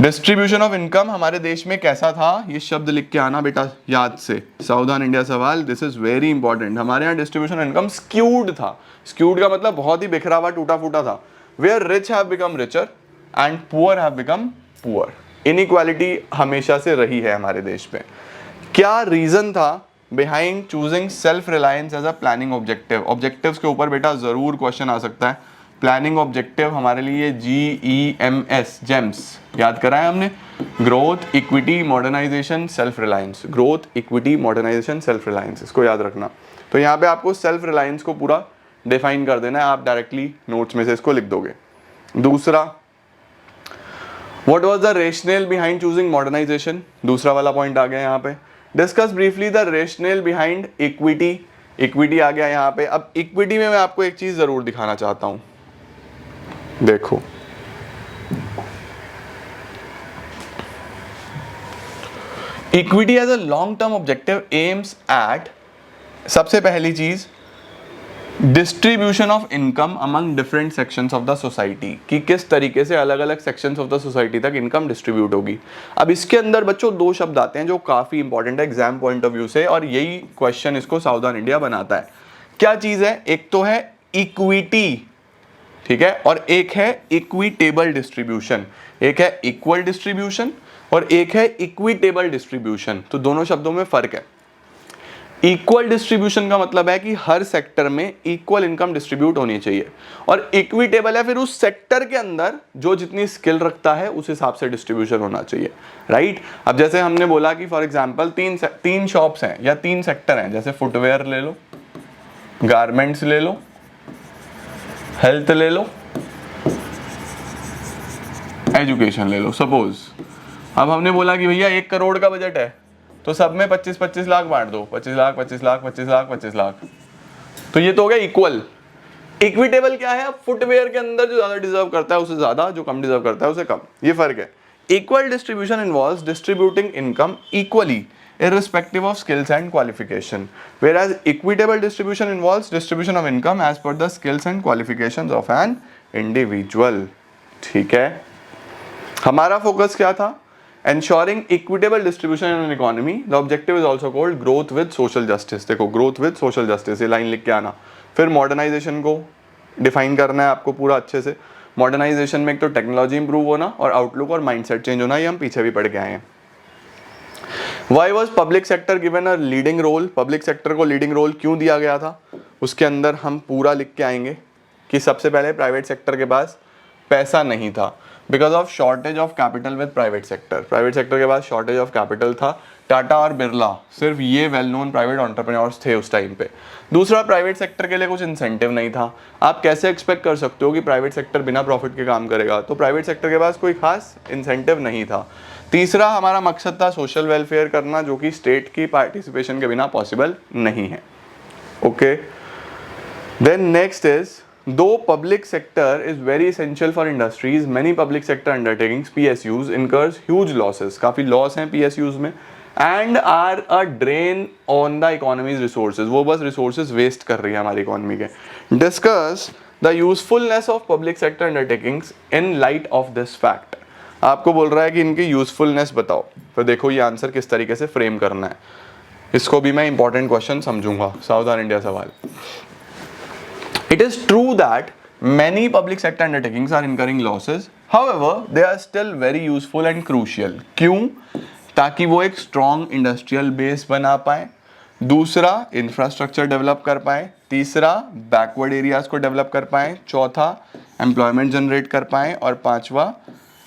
डिस्ट्रीब्यूशन ऑफ इनकम हमारे देश में कैसा था, ये शब्द लिख के आना बेटा याद से। सावधान इंडिया सवाल, दिस इज वेरी इंपॉर्टेंट। हमारे यहाँ डिस्ट्रीब्यूशन इनकम स्क्यूड था। स्क्यूड का मतलब बहुत ही बिखरा हुआ, टूटा फूटा था। Where rich have become richer and poor have become poor. Inequality हमेशा से रही है हमारे देश में। क्या रीजन था behind choosing self reliance as a planning objective? Objectives के ऊपर बेटा जरूर क्वेश्चन आ सकता है। प्लानिंग ऑब्जेक्टिव हमारे लिए GEMS, जेम्स याद कराया हमने। Growth, equity, modernisation, self reliance. Growth, equity, modernisation, self reliance, इसको याद रखना। तो यहाँ पे आपको सेल्फ रिलायंस को पूरा डिफाइन कर देना है, आप डायरेक्टली नोट्स में से इसको लिख दोगे। दूसरा, what was the rationale behind choosing modernisation? दूसरा वाला पॉइंट आ गया यहाँ पे। Discuss briefly the rationale behind equity. Equity आ गया यहाँ पे। अब इक्विटी में मैं आपको एक चीज जरूर दिखाना चाहता हूं, देखो equity as a long term objective aims at, सबसे पहली चीज distribution of income among different sections of the society, कि किस तरीके से अलग अलग सेक्शंस ऑफ द सोसाइटी तक इनकम डिस्ट्रीब्यूट होगी। अब इसके अंदर बच्चों दो शब्द आते हैं जो काफी इंपॉर्टेंट है एग्जाम पॉइंट ऑफ व्यू से, और यही क्वेश्चन इसको सावधान इंडिया बनाता है। क्या चीज है? एक तो है इक्विटी, ठीक है, और एक है इक्विटेबल डिस्ट्रीब्यूशन। एक है इक्वल डिस्ट्रीब्यूशन और एक है इक्विटेबल डिस्ट्रीब्यूशन। तो दोनों शब्दों में फर्क है। इक्वल डिस्ट्रीब्यूशन का मतलब है कि हर सेक्टर में इक्वल इनकम डिस्ट्रीब्यूट होनी चाहिए, और इक्विटेबल है फिर उस सेक्टर के अंदर जो जितनी स्किल रखता है उस हिसाब से डिस्ट्रीब्यूशन होना चाहिए, राइट। अब जैसे हमने बोला कि फॉर एग्जांपल तीन शॉप्स हैं या तीन सेक्टर हैं, जैसे फुटवेयर ले लो, गारमेंट्स ले लो, हेल्थ ले लो, एजुकेशन ले लो। सपोज अब हमने बोला कि भैया 1 करोड़ का बजट है, तो सब में 25-25 लाख बांट दो, 25 लाख 25 लाख 25 लाख 25 लाख, तो ये तो हो गया इक्वल। इक्विटेबल क्या है? अब फुटवेयर के अंदर जो ज्यादा डिजर्व करता है उसे ज्यादा, जो कम डिजर्व करता है उसे कम, ये फर्क है। Equal distribution involves distributing income equally irrespective of skills and qualification, whereas equitable distribution involves distribution of income as per the skills and qualifications of an individual। ठीक है, हमारा फोकस क्या था? ensuring equitable distribution in an economy. The objective is also called growth with social justice। देखो growth with social justice, ये line लिख के आना। फिर मॉडर्नाइजेशन को डिफाइन करना है आपको पूरा अच्छे से। मॉडर्नाइजेशन में एक तो टेक्नोलॉजी इंप्रूव होना और आउटलुक और माइंडसेट चेंज होना, ये हम पीछे भी पढ़ के आए हैं। Why was public sector given a leading role? Public sector को लीडिंग रोल क्यों दिया गया था? उसके अंदर हम पूरा लिख के आएंगे कि सबसे पहले प्राइवेट सेक्टर के पास पैसा नहीं था। Because of shortage of capital with private sector. Private sector के पास शॉर्टेज ऑफ कैपिटल था। टाटा और बिरला सिर्फ ये वेल नोन प्राइवेट एंटरप्रेन्योर्स थे उस टाइम पे। दूसरा, प्राइवेट सेक्टर के लिए कुछ इंसेंटिव नहीं था। आप कैसे एक्सपेक्ट कर सकते हो कि प्राइवेट सेक्टर बिना प्रॉफिट के काम करेगा? तो प्राइवेट सेक्टर के पास कोई खास इंसेंटिव नहीं था। तीसरा, हमारा मकसद था सोशल वेलफेयर करना, जो कि स्टेट की पार्टिसिपेशन के बिना पॉसिबल नहीं है। Okay, then next is, though public sector is very essential for industries, many public sector undertakings PSUs incurs huge losses, काफी लॉस हैं PSUs में, and are a drain on the economy's resources, वो बस resources waste कर रही है हमारी economy के। Discuss the usefulness of public sector undertakings in light of this fact। आपको बोल रहा है कि इनकी यूजफुलनेस बताओ, तो देखो ये आंसर किस तरीके से फ्रेम करना है। इसको भी मैं इंपॉर्टेंट क्वेश्चन समझूंगा, साउथ इंडिया सवाल। It is true that many public sector undertakings are incurring losses. However, they are still very useful and crucial. क्यों? ताकि वो एक strong industrial base बना पाए, दूसरा इंफ्रास्ट्रक्चर डेवलप कर पाए, तीसरा बैकवर्ड एरियाज को डेवलप कर पाए, चौथा एम्प्लॉयमेंट जनरेट कर पाए, और पांचवा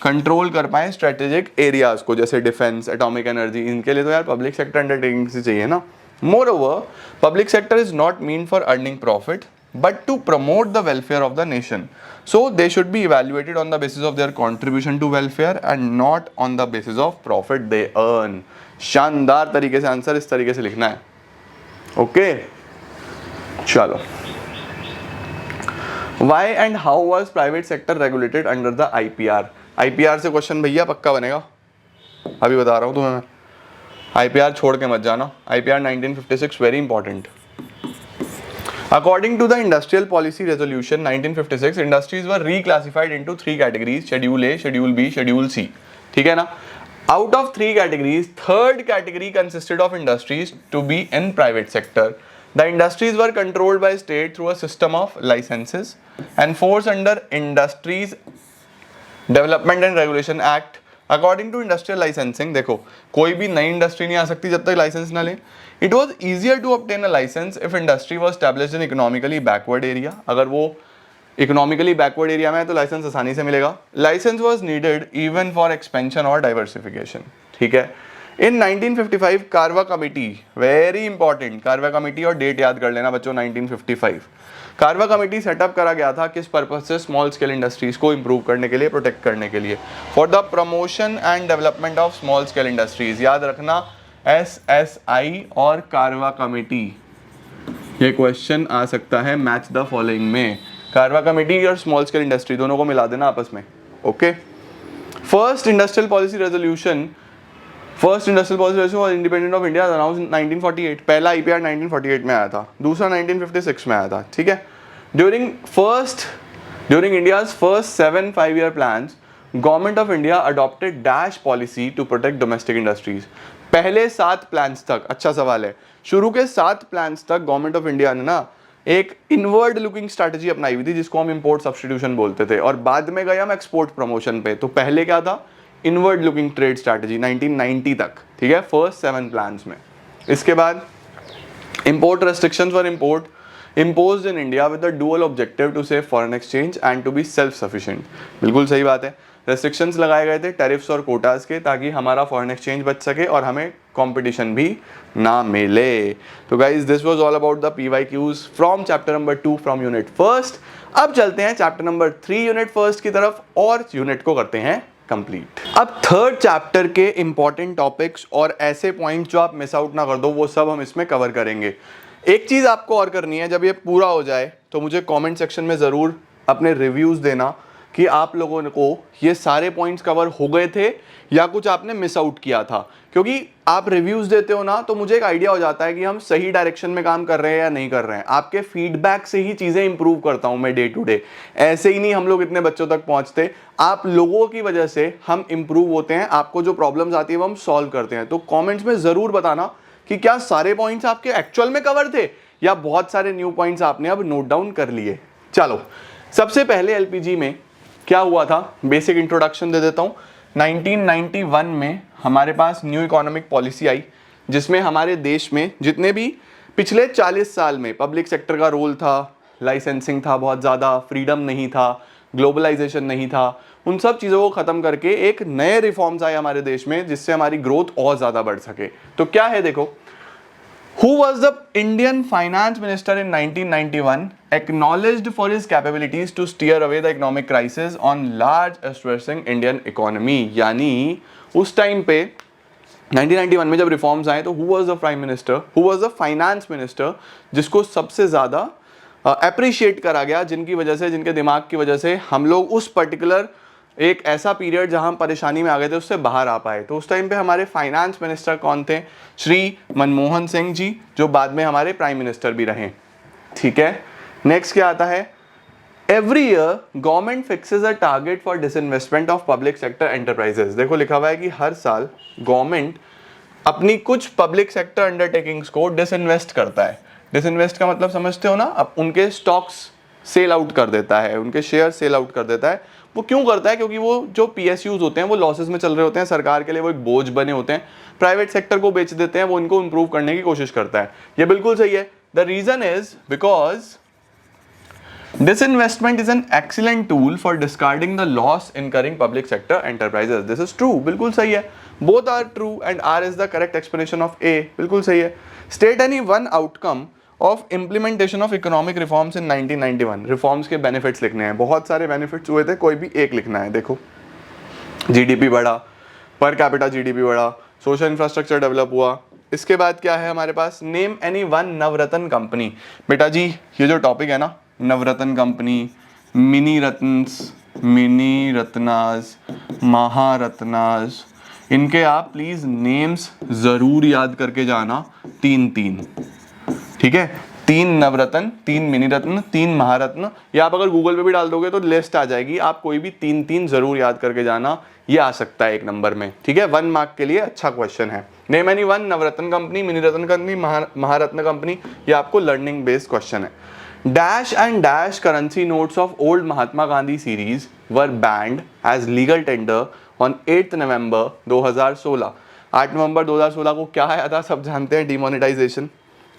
कंट्रोल कर पाए स्ट्रेटेजिक एरियाज को, जैसे डिफेंस, एटॉमिक एनर्जी। इनके लिए तो यार पब्लिक सेक्टर अंडरटेकिंग से चाहिए ना। Moreover, public sector is not meant for earning profit, but to promote the welfare of the nation. So they should be evaluated on the basis of their contribution to welfare and not on the basis of profit they earn. शानदार तरीके से answer इस तरीके से लिखना है। Okay, चलो। Why and how was private sector regulated under the IPR? IPR से क्वेश्चन भैया पक्का बनेगा, अभी बता रहा हूँ तुम्हें मैं। IPR छोड़ के मत जाना। IPR 1956 very important. According to the Industrial Policy Resolution 1956, industries were reclassified into 3 categories: Schedule A, Schedule B, Schedule C. ठीक है ना? Out of 3 categories, third category consisted of industries to be in private sector. The industries were controlled by state through a system of licenses and forced under Industries Development and Regulation Act. According to industrial licensing, देखो कोई भी नई industry नहीं आ सकती जब तक licence ना ले। It was easier to obtain a licence if industry was established in economically backward area. अगर वो इकोनॉमिकली बैकवर्ड एरिया में है तो लाइसेंस आसानी से मिलेगा। Licence was needed even for expansion और डाइवर्सिफिकेशन। ठीक है। In 1955 Karve committee, very important, Karve committee और डेट याद कर लेना बच्चों, 1955 कारवा कमेटी सेटअप करा गया था। किस पर्पज से? स्मॉल स्केल इंडस्ट्रीज को इंप्रूव करने के लिए, प्रोटेक्ट करने के लिए, for the promotion and development of small scale industries. याद रखना SSI और कारवा कमेटी, ये क्वेश्चन आ सकता है मैच द फॉलोइंग में। कारवा कमेटी और स्मॉल स्केल इंडस्ट्री दोनों को मिला देना आपस में। Okay, first industrial policy resolution was independent of India, announced in 1948। पहला IPR 1948 में आया था, दूसरा 1956 में आया था। ठीक है। During India's first 7 5-year plans, Government of India adopted dash policy to protect domestic industries। पहले 7 प्लान्स तक, अच्छा सवाल है, शुरू के 7 प्लान्स तक गवर्नमेंट ऑफ इंडिया ने ना एक इनवर्ड लुकिंग स्ट्रैटेजी अपनाई हुई थी, जिसको हम इंपोर्ट सब्स्टिट्यूशन बोलते थे, और बाद में गए हम एक्सपोर्ट प्रमोशन पे। तो पहले क्या था? इनवर्ड लुकिंग ट्रेड स्ट्रैटेजी 1990 तक। ठीक है, फर्स्ट 7 प्लान्स में। इसके बाद import restrictions were imposed in India with the dual objective to save foreign exchange and to be self sufficient। बिल्कुल सही बात है। रेस्ट्रिक्शंस लगाए गए थे टैरिफ्स और कोटास के, ताकि हमारा फॉरेन एक्सचेंज बच सके और हमें कंपटीशन भी ना मिले। तो guys this was all about the PYQs from chapter number 2 from unit first. अब चलते हैं चैप्टर नंबर 3 यूनिट फर्स्ट की तरफ, और यूनिट को करते हैं कंप्लीट। अब थर्ड चैप्टर के इंपॉर्टेंट टॉपिक्स और ऐसे पॉइंट्स जो आप मिस आउट ना कर दो, वो सब हम इसमें कवर करेंगे। एक चीज आपको और करनी है, जब ये पूरा हो जाए तो मुझे कमेंट सेक्शन में जरूर अपने रिव्यूज देना कि आप लोगों को ये सारे पॉइंट्स कवर हो गए थे या कुछ आपने मिस आउट किया था। क्योंकि आप रिव्यूज देते हो ना, तो मुझे एक आइडिया हो जाता है कि हम सही डायरेक्शन में काम कर रहे हैं या नहीं कर रहे हैं। आपके फीडबैक से ही चीजें इंप्रूव करता हूं मैं डे टू डे। ऐसे ही नहीं हम लोग इतने बच्चों तक पहुंचते, आप लोगों की वजह से हम इंप्रूव होते हैं। आपको जो प्रॉब्लम्स आती है वो हम सॉल्व करते हैं। तो कॉमेंट्स में जरूर बताना कि क्या सारे पॉइंट्स आपके एक्चुअल में कवर थे या बहुत सारे न्यू पॉइंट्स आपने अब नोट डाउन कर लिए। चलो, सबसे पहले LPG में क्या हुआ था, बेसिक इंट्रोडक्शन दे देता हूं। 1991 में हमारे पास न्यू इकोनॉमिक पॉलिसी आई, जिसमें हमारे देश में जितने भी पिछले 40 साल में पब्लिक सेक्टर का रोल था, लाइसेंसिंग था, बहुत ज़्यादा फ्रीडम नहीं था, ग्लोबलाइजेशन नहीं था, उन सब चीज़ों को ख़त्म करके एक नए रिफॉर्म्स आए हमारे देश में जिससे हमारी ग्रोथ और ज़्यादा बढ़ सके। तो क्या है देखो, Who was the Indian finance minister in 1991 acknowledged for his capabilities to steer away the economic crisis on large stressing Indian economy? यानी उस टाइम पे 1991 में जब रिफॉर्म्स आए तो who was the prime minister, who was the finance minister जिसको सबसे ज़्यादा अप्रिशिएट करा गया, जिनकी वजह से, जिनके दिमाग की वजह से हम लोग उस पर्टिकुलर एक ऐसा पीरियड जहां हम परेशानी में आ गए थे उससे बाहर आ पाए। तो उस टाइम पे हमारे फाइनेंस मिनिस्टर कौन थे? श्री मनमोहन सिंह जी, जो बाद में हमारे प्राइम मिनिस्टर भी रहे। ठीक है, नेक्स्ट क्या आता है? Every year government fixes a target for disinvestment of public sector enterprises. देखो लिखा हुआ है कि हर साल गवर्नमेंट अपनी कुछ पब्लिक सेक्टर अंडरटेकिंग्स को डिसइन्वेस्ट करता है। डिसइन्वेस्ट का मतलब समझते हो ना? अब उनके स्टॉक्स सेल आउट कर देता है, उनके शेयर सेल आउट कर देता है। वो क्यों करता है? क्योंकि वो जो PSUs होते हैं वो लॉसेस में चल रहे होते हैं, सरकार के लिए वो एक बोझ बने होते हैं, प्राइवेट सेक्टर को बेच देते हैं, वो इनको इंप्रूव करने की कोशिश करता है। ये बिल्कुल सही है। The reason is because disinvestment is an excellent tool for discarding the loss incurring public sector enterprises. This is true, बिल्कुल सही है। Both are true and R is the correct explanation of A, बिल्कुल सही है। State any one outcome of implementation of economic reforms in 1991. Reforms के benefits लिखने हैं, बहुत सारे बेनिफिट्स हुए थे, कोई भी एक लिखना है। देखो, GDP बढ़ा, पर कैपिटा GDP बढ़ा, सोशल इंफ्रास्ट्रक्चर डेवलप हुआ। इसके बाद क्या है हमारे पास? नेम एनी वन नवरत्न कंपनी। बेटा जी ये जो टॉपिक है ना, नवरत्न कंपनी, मिनी रत्न्स, मिनी रत्नास, महारत्नास, इनके आप प्लीज नेम्स जरूर याद करके जाना, 3-3। ठीक है, 3 नवरत्न, 3 मिनी रत्न, 3 महारत्न। या आप अगर गूगल पे भी डाल दोगे तो लिस्ट आ जाएगी, आप कोई भी 3-3 जरूर याद करके जाना, ये आ सकता है 1 नंबर में। ठीक है, 1 मार्क के लिए अच्छा क्वेश्चन है। नेम एनी वन नवरत्न कंपनी, मिनी रत्न कंपनी, महारत्न कंपनी, ये आपको लर्निंग बेस्ड क्वेश्चन है। Dash and dash currency notes of old Mahatma Gandhi series were banned as legal tender on 8th November 2016। 8 नवंबर 2016 को क्या आया था? सब जानते हैं, डिमोनेटाइजेशन।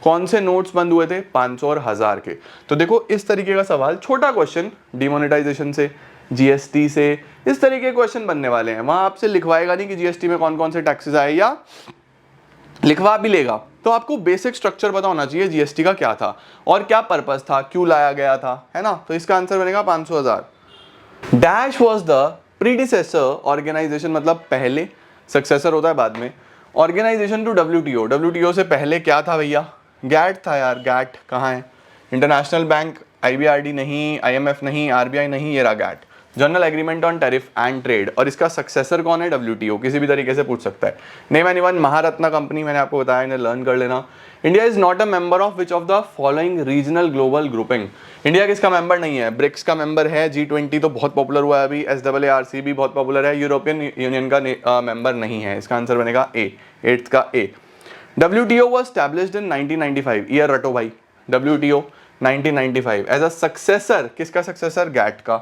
कौन से नोट्स बंद हुए थे? 500 और 1000 के। तो देखो इस तरीके का सवाल, छोटा क्वेश्चन, डिमोनेटाइजेशन से, GST से, इस तरीके के क्वेश्चन बनने वाले हैं। वहां आपसे लिखवाएगा नहीं कि GST में कौन कौन से टैक्सेस आए, या लिखवा भी लेगा तो आपको बेसिक स्ट्रक्चर पता होना चाहिए GST का क्या था और क्या पर्पस था, क्यों लाया गया था, है ना? तो इसका आंसर बनेगा 500,000। Dash was the predecessor organisation, मतलब पहले, सक्सेसर होता है बाद में, ऑर्गेनाइजेशन टू WTO। WTO से पहले क्या था भैया? गैट था यार। गैट कहाँ है? इंटरनेशनल बैंक, IBRD नहीं, IMF नहीं, RBI नहीं, ये रहा GATT, general agreement on tariff and trade. और इसका सक्सेसर कौन है? WTO। किसी भी तरीके से पूछ सकता है। Name any one Maharatna company, मैंने आपको बताया, इन्हें लर्न कर लेना। India is not a member of which of the following regional global grouping. India किसका मेंबर नहीं है? ब्रिक्स का मेंबर है, G20 तो बहुत पॉपुलर हुआ है अभी, SAARC भी बहुत पॉपुलर है, यूरोपियन यूनियन का मेंबर नहीं है। इसका आंसर बनेगा A, 8th का A। WTO was established in 1995। Year रटो भाई, WTO 1995 एज अ सक्सेसर, किसका सक्सेसर? गैट का।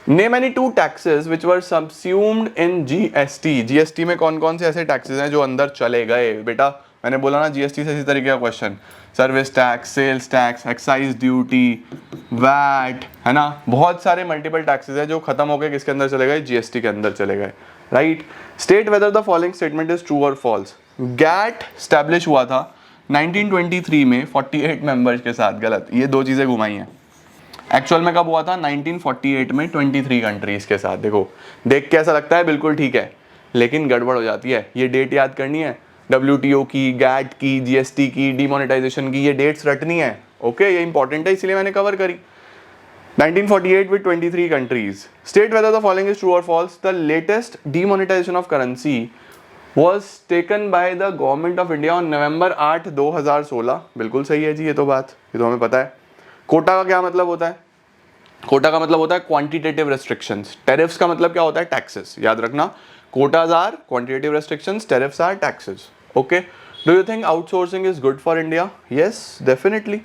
नेम एनी 2 टैक्सेस विच वर सबस्यूम्ड इन GST। GST में कौन कौन से ऐसे टैक्सेस हैं जो अंदर चले गए? बेटा मैंने बोला ना GST से इसी तरीके का question, service tax, sales tax, excise duty, VAT, है ना? बहुत सारे मल्टीपल टैक्सेस हैं जो खत्म हो गए, किसके अंदर चले गए? GST के अंदर चले गए, right? State whether the following statement is true और फॉल्स। गैट स्टैब्लिश हुआ था 1923 में 48 मेंबर्स के साथ। गलत, ये 2 चीजें घुमाई हैं। एक्चुअल में कब हुआ था? 1948 में 23 कंट्रीज के साथ। देखो देख के ऐसा लगता है बिल्कुल ठीक है, लेकिन गड़बड़ हो जाती है। ये डेट याद करनी है, WTO की, गैट की, GST की, डिमोनेटाइजेशन की, ये डेट्स रटनी है। ओके, ये इंपॉर्टेंट है इसलिए मैंने कवर करी। 1948 with 23 countries. State whether the following is true or false. The latest demonetization of currency was taken by the government of India on November 8, 2016। बिल्कुल सही है जी, ये तो बात, ये तो हमें पता है। कोटा का क्या मतलब होता है? कोटा का मतलब होता है क्वांटिटेटिव रेस्ट्रिक्शंस। टेरिफ्स का मतलब क्या होता है? टैक्सेस। याद रखना, quotas are quantitative restrictions, tariffs are taxes. Okay, do you think outsourcing is good for India? Yes definitely,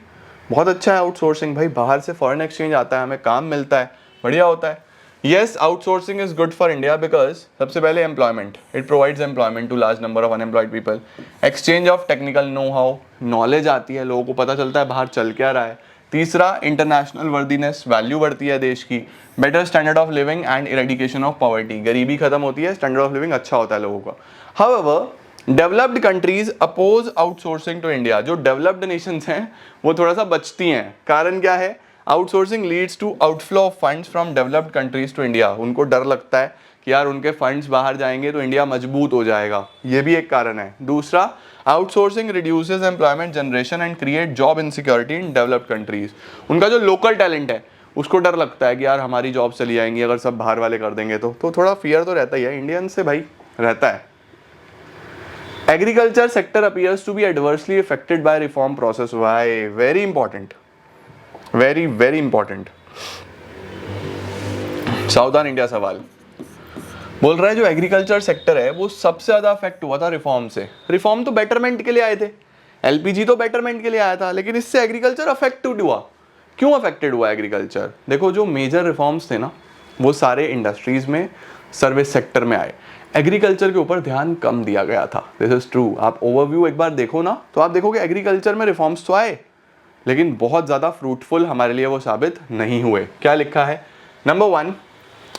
बहुत अच्छा है आउटसोर्सिंग भाई। बाहर से फॉरेन एक्सचेंज आता है, हमें काम मिलता है, बढ़िया होता है। Yes, outsourcing is good for India because सबसे पहले employment, it provides employment to large number of unemployed people. Exchange of technical know how, knowledge आती है, लोगों को पता चलता है बाहर चल क्या रहा है। तीसरा, इंटरनेशनल वर्दीनेस, वैल्यू बढ़ती है देश की। Better standard of living and eradication of poverty, गरीबी खत्म होती है, स्टैंडर्ड ऑफ लिविंग अच्छा होता है लोगों का। However developed countries oppose outsourcing to India, जो डेवलप्ड नेशंस हैं वो थोड़ा सा बचती हैं। कारण क्या है? Outsourcing leads to outflow of funds from developed countries to India. उनको डर लगता है कि यार उनके फंड्स बाहर जाएंगे तो इंडिया मजबूत हो जाएगा, ये भी एक कारण है। दूसरा, outsourcing reduces employment generation and create job insecurity in developed countries. उनका जो लोकल टैलेंट है उसको डर लगता है कि यार हमारी जॉब चली जाएंगी अगर सब बाहर वाले कर देंगे तो थोड़ा फियर तो रहता ही है इंडियन से भाई, रहता है। Agriculture sector appears to be adversely affected by reform process. Why? Very important, very very important. सावधान इंडिया सवाल बोल रहा है जो एग्रीकल्चर सेक्टर है वो सबसे ज्यादा अफेक्ट हुआ था रिफॉर्म से। रिफॉर्म तो बेटरमेंट के लिए आए थे, एलपीजी तो बेटरमेंट के लिए आया था, लेकिन इससे एग्रीकल्चर अफेक्टेड हुआ। क्यों अफेक्टेड हुआ एग्रीकल्चर? देखो जो मेजर रिफॉर्म्स थे ना वो सारे इंडस्ट्रीज में, सर्विस सेक्टर में आए। एग्रीकल्चर के ऊपर ध्यान कम दिया गया था। This is true. आप ओवरव्यू एक बार देखो ना तो आप देखोगे एग्रीकल्चर में रिफॉर्म्स तो आए लेकिन बहुत ज़्यादा फ्रूटफुल हमारे लिए वो साबित नहीं हुए। क्या लिखा है? Number 1,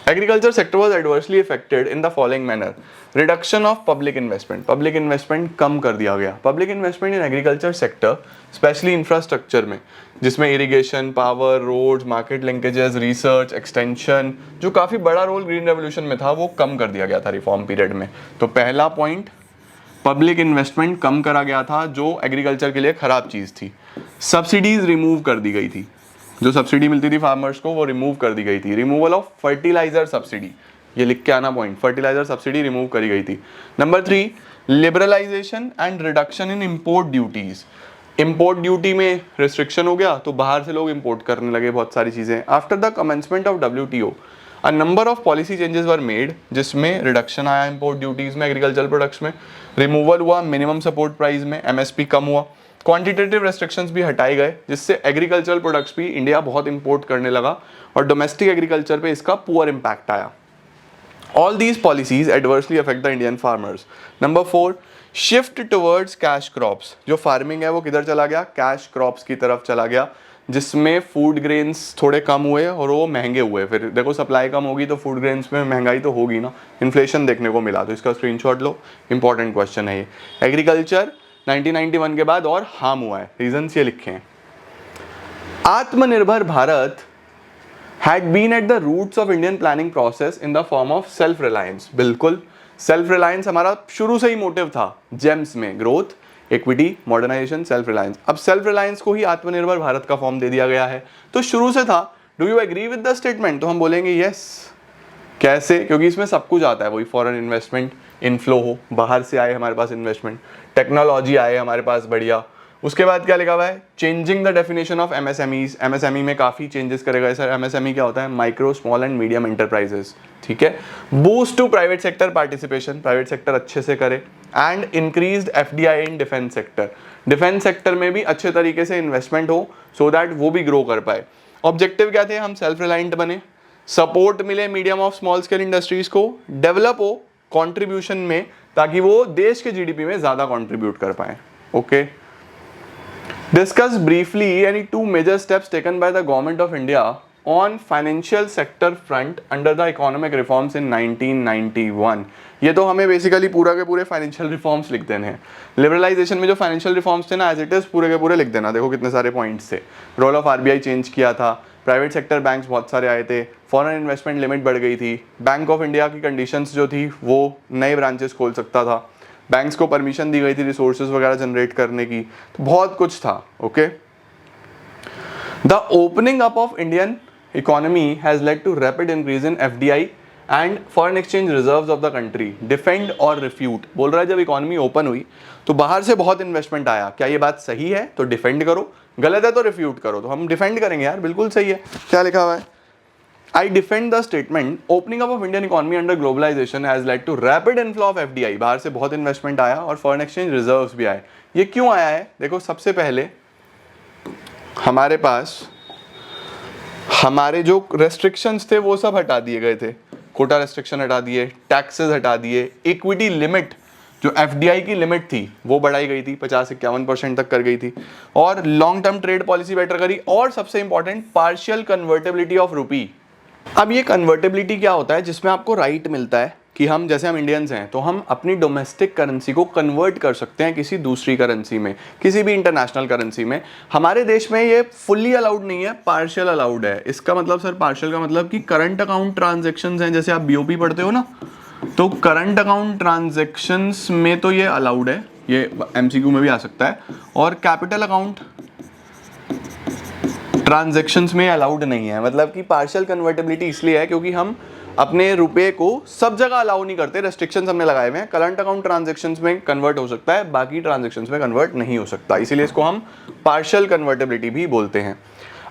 agriculture sector was adversely affected in the following manner. Reduction of public investment, public investment कम कर दिया गया। Public investment in agriculture sector specially infrastructure में, जिसमें irrigation, power, roads, market linkages, research, extension, जो काफ़ी बड़ा रोल ग्रीन रेवोल्यूशन में था वो कम कर दिया गया था रिफॉर्म पीरियड में। तो पहला पॉइंट, पब्लिक इन्वेस्टमेंट कम करा गया था जो एग्रीकल्चर के लिए खराब चीज़ थी। सब्सिडीज रिमूव कर दी गई थी, जो सब्सिडी मिलती थी फार्मर्स को वो रिमूव कर दी गई थी। रिमूवल ऑफ फर्टिलाइजर सब्सिडी, ये लिख के आना पॉइंट, फर्टिलाइजर सब्सिडी रिमूव करी गई थी। Number 3, liberalisation and reduction in import duties. Import duty में रिस्ट्रिक्शन हो गया तो बाहर से लोग इंपोर्ट करने लगे बहुत सारी चीज़ें। After the commencement of WTO a number of policy changes were made, जिसमें रिडक्शन आया इंपोर्ट ड्यूटीज में, एग्रीकल्चर प्रोडक्ट्स में, रिमूवल हुआ मिनिमम सपोर्ट प्राइस में, MSP कम हुआ, क्वांटिटेटिव रेस्ट्रिक्शंस भी हटाए गए, जिससे एग्रीकल्चरल प्रोडक्ट्स भी इंडिया बहुत इंपोर्ट करने लगा और डोमेस्टिक एग्रीकल्चर पे इसका पुअर इम्पैक्ट आया। All these policies adversely affect the Indian farmers. Number 4, shift towards cash crops. जो फार्मिंग है वो किधर चला गया? कैश क्रॉप्स की तरफ चला गया, जिसमें फूड ग्रेन्स थोड़े कम हुए और वो महंगे हुए। फिर देखो सप्लाई कम होगी तो फूड ग्रेन्स में महंगाई तो होगी ना, इन्फ्लेशन देखने को मिला, तो इसका स्क्रीनशॉट लो, इंपॉर्टेंट क्वेश्चन है ये। एग्रीकल्चर 1991 के बाद और हार्म हुआ है, रीजंस ये लिखे हैं। आत्मनिर्भर Bharat had been at the roots of Indian planning process in the form of self reliance। बिल्कुल, सेल्फ रिलायंस हमारा शुरू से ही मोटिव था जेम्स में, growth, equity, modernisation, self reliance. अब सेल्फ रिलायंस को ही आत्मनिर्भर भारत का फॉर्म दे दिया गया है, तो शुरू से था। Do you agree with the statement? तो हम बोलेंगे यस। कैसे? क्योंकि इसमें सब कुछ आता है, वही फॉरेन इन्वेस्टमेंट इनफ्लो हो, बाहर से आए हमारे पास इन्वेस्टमेंट, टेक्नोलॉजी आए हमारे पास बढ़िया। उसके बाद क्या लिखा हुआ है? Changing the definition of MSMEs। MSME में काफ़ी चेंजेस करेगा सर। MSME क्या होता है? Micro, small and medium enterprises, ठीक है। Boost to private sector participation, private sector अच्छे से करे, and increased FDI in defence sector. Defence sector में भी अच्छे तरीके से इन्वेस्टमेंट हो सो दैट वो भी ग्रो कर पाए। ऑब्जेक्टिव क्या थे? हम सेल्फ रिलायंट बने, सपोर्ट मिले medium of small scale industries को, डेवलप हो कंट्रीब्यूशन में ताकि वो देश के GDP में ज़्यादा कंट्रीब्यूट कर पाए। Okay, discuss briefly any two major steps taken by the government of India on financial sector front under the economic reforms in 1991। ये तो हमें बेसिकली पूरा के पूरे फाइनेंशियल रिफॉर्म्स लिख देने हैं। लिबरलाइजेशन में जो फाइनेंशियल रिफॉर्म्स थे ना, एज इट इज पूरे के पूरे लिख देना। देखो कितने सारे पॉइंट्स थे। रोल ऑफ RBI चेंज किया था, प्राइवेट सेक्टर बैंक्स बहुत सारे आए थे, फॉरेन इन्वेस्टमेंट लिमिट बढ़ गई थी, बैंक ऑफ इंडिया की कंडीशंस जो थी वो नए ब्रांचेस खोल सकता था, बैंक्स को परमिशन दी गई थी रिसोर्सेज वगैरह जनरेट करने की, तो बहुत कुछ था। Okay, the opening up of Indian economy has led to rapid increase in FDI and foreign exchange reserves of the country. Defend और रिफ्यूट बोल रहा है, जब इकोनॉमी ओपन हुई तो बाहर से बहुत इन्वेस्टमेंट आया। क्या ये बात सही है? तो डिफेंड करो, गलत है तो रिफ्यूट करो। तो हम डिफेंड करेंगे यार, बिल्कुल सही है। क्या लिखा हुआ है? I defend the statement, opening up of Indian economy under globalization has led to rapid inflow of FDI। बाहर से बहुत इन्वेस्टमेंट आया और फॉरेन एक्सचेंज रिजर्व्स भी आए। ये क्यों आया है? देखो, सबसे पहले हमारे पास हमारे जो रेस्ट्रिक्शंस थे वो सब हटा दिए गए थे। कोटा रेस्ट्रिक्शन हटा दिए, टैक्सेस हटा दिए, इक्विटी लिमिट जो FDI की लिमिट थी वो बढ़ाई गई थी, 50-51% तक कर गई थी, और long term trade policy better करी, और सबसे इंपॉर्टेंट पार्शियल कन्वर्टेबिलिटी ऑफ रूपी। अब ये कन्वर्टेबिलिटी क्या होता है, जिसमें आपको राइट मिलता है कि हम, जैसे हम इंडियंस हैं तो हम अपनी डोमेस्टिक करेंसी को कन्वर्ट कर सकते हैं किसी दूसरी करेंसी में, किसी भी इंटरनेशनल करेंसी में। हमारे देश में ये फुल्ली अलाउड नहीं है, पार्शियल अलाउड है। इसका मतलब सर, पार्शियल का मतलब कि करंट अकाउंट ट्रांजेक्शंस हैं, जैसे आप BOP पढ़ते हो ना, तो करंट अकाउंट ट्रांजेक्शंस में तो ये अलाउड है, ये MCQ में भी आ सकता है, और कैपिटल अकाउंट ट्रांजैक्शंस में अलाउड नहीं है। मतलब कि पार्शियल कन्वर्टेबिलिटी इसलिए है क्योंकि हम अपने रुपए को सब जगह अलाउ नहीं करते, रेस्ट्रिक्शंस हमने लगाए हुए हैं। करंट अकाउंट ट्रांजैक्शंस में कन्वर्ट हो सकता है, बाकी ट्रांजैक्शंस में कन्वर्ट नहीं हो सकता, इसीलिए इसको हम पार्शियल कन्वर्टेबिलिटी भी बोलते हैं।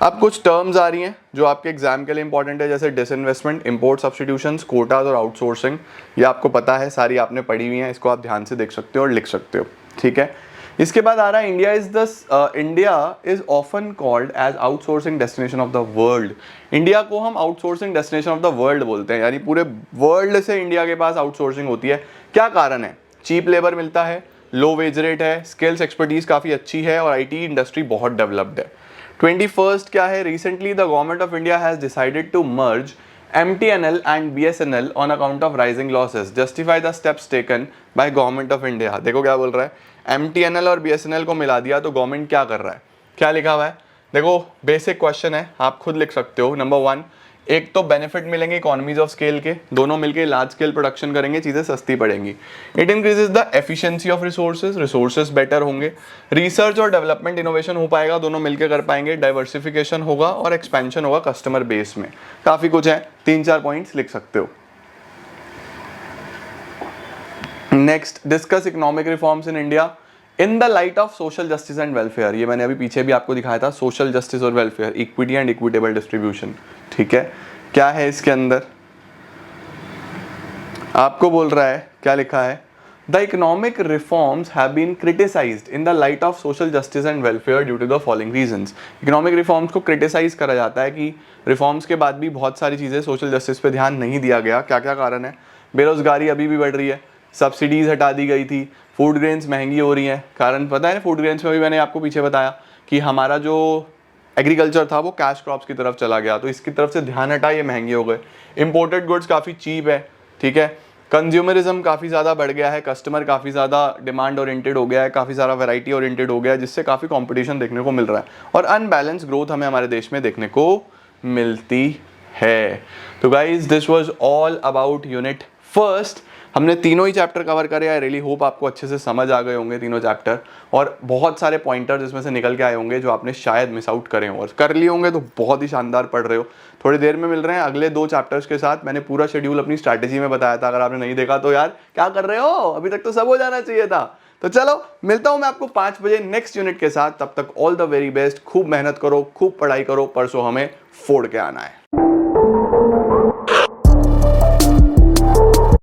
अब कुछ टर्म्स आ रही हैं जो आपके एग्जाम के लिए इंपॉर्टेंट है, जैसे डिसइन्वेस्टमेंट, इंपोर्ट सब्स्टिट्यूशंस, कोटाज और आउटसोर्सिंग। ये आपको पता है, सारी आपने पढ़ी हुई हैं, इसको आप ध्यान से देख सकते हो और लिख सकते हो, ठीक है। इसके बाद आ रहा है India is often called as outsourcing destination of the world. India को हम outsourcing destination of the world बोलते हैं, यानी पूरे वर्ल्ड से इंडिया के पास आउटसोर्सिंग होती है। क्या कारण है? चीप लेबर मिलता है, लो वेज रेट है, स्किल्स एक्सपर्टीज काफ़ी अच्छी है, और IT इंडस्ट्री बहुत डेवलप्ड है। 21st क्या है? Recently the government of India has decided to merge MTNL and BSNL on account of rising losses. Justify the steps taken by government of India. देखो क्या बोल रहा है, MTNL और BSNL को मिला दिया तो गवर्नमेंट क्या कर रहा है, क्या लिखा हुआ है? देखो बेसिक क्वेश्चन है, आप खुद लिख सकते हो। नंबर 1, एक तो बेनिफिट मिलेंगे इकोनॉमीज ऑफ स्केल के, दोनों मिलके लार्ज स्केल प्रोडक्शन करेंगे, चीज़ें सस्ती पड़ेंगी। It increases the efficiency of resources better होंगे, रिसर्च और डेवलपमेंट इनोवेशन हो पाएगा, दोनों मिलकर कर पाएंगे, डाइवर्सिफिकेशन होगा और एक्सपेंशन होगा कस्टमर बेस में। काफ़ी कुछ है, 3-4 पॉइंट्स लिख सकते हो। Next, discuss economic reforms in India in the light of social justice and welfare. ये मैंने अभी पीछे भी आपको दिखाया था, सोशल जस्टिस और welfare, equity and equitable distribution, ठीक है। क्या है इसके अंदर? आपको बोल रहा है, क्या लिखा है? The economic reforms have been criticised in the light of social justice and welfare due to the following reasons. Economic reforms को क्रिटिसाइज करा जाता है कि रिफॉर्म्स के बाद भी बहुत सारी चीज़ें सोशल जस्टिस पे ध्यान नहीं दिया गया। क्या क्या कारण है? बेरोजगारी अभी भी बढ़ रही है, सब्सिडीज हटा दी गई थी, फूड ग्रेन्स महंगी हो रही हैं। कारण पता है, फूड ग्रेन्स में भी मैंने आपको पीछे बताया कि हमारा जो एग्रीकल्चर था वो कैश क्रॉप्स की तरफ चला गया, तो इसकी तरफ से ध्यान हटा, ये महंगे हो गए। इंपोर्टेड गुड्स काफ़ी चीप है, ठीक है। कंज्यूमरिज्म काफ़ी ज़्यादा बढ़ गया है, कस्टमर काफ़ी ज़्यादा डिमांड ओरिएंटेड हो गया है, काफ़ी सारा वैरायटी ओरिएंटेड हो गया है, जिससे काफ़ी कंपटीशन देखने को मिल रहा है, और अनबैलेंस ग्रोथ हमें हमारे देश में देखने को मिलती है। तो guys, this was all about unit first. हमने तीनों ही चैप्टर कवर करे। आई रियली होप आपको अच्छे से समझ आ गए होंगे तीनों चैप्टर, और बहुत सारे पॉइंटर्स इसमें से निकल के आए होंगे जो आपने शायद मिस आउट करे हों, और कर लिए होंगे तो बहुत ही शानदार पढ़ रहे हो। थोड़ी देर में मिल रहे हैं अगले 2 चैप्टर्स के साथ। मैंने पूरा शेड्यूल अपनी स्ट्रैटेजी में बताया था, अगर आपने नहीं देखा तो यार क्या कर रहे हो, अभी तक तो सब हो जाना चाहिए था। तो चलो, मिलता हूं मैं आपको 5 बजे नेक्स्ट यूनिट के साथ। तब तक ऑल द वेरी बेस्ट, खूब मेहनत करो, खूब पढ़ाई करो, परसों हमें फोड़ के आना है।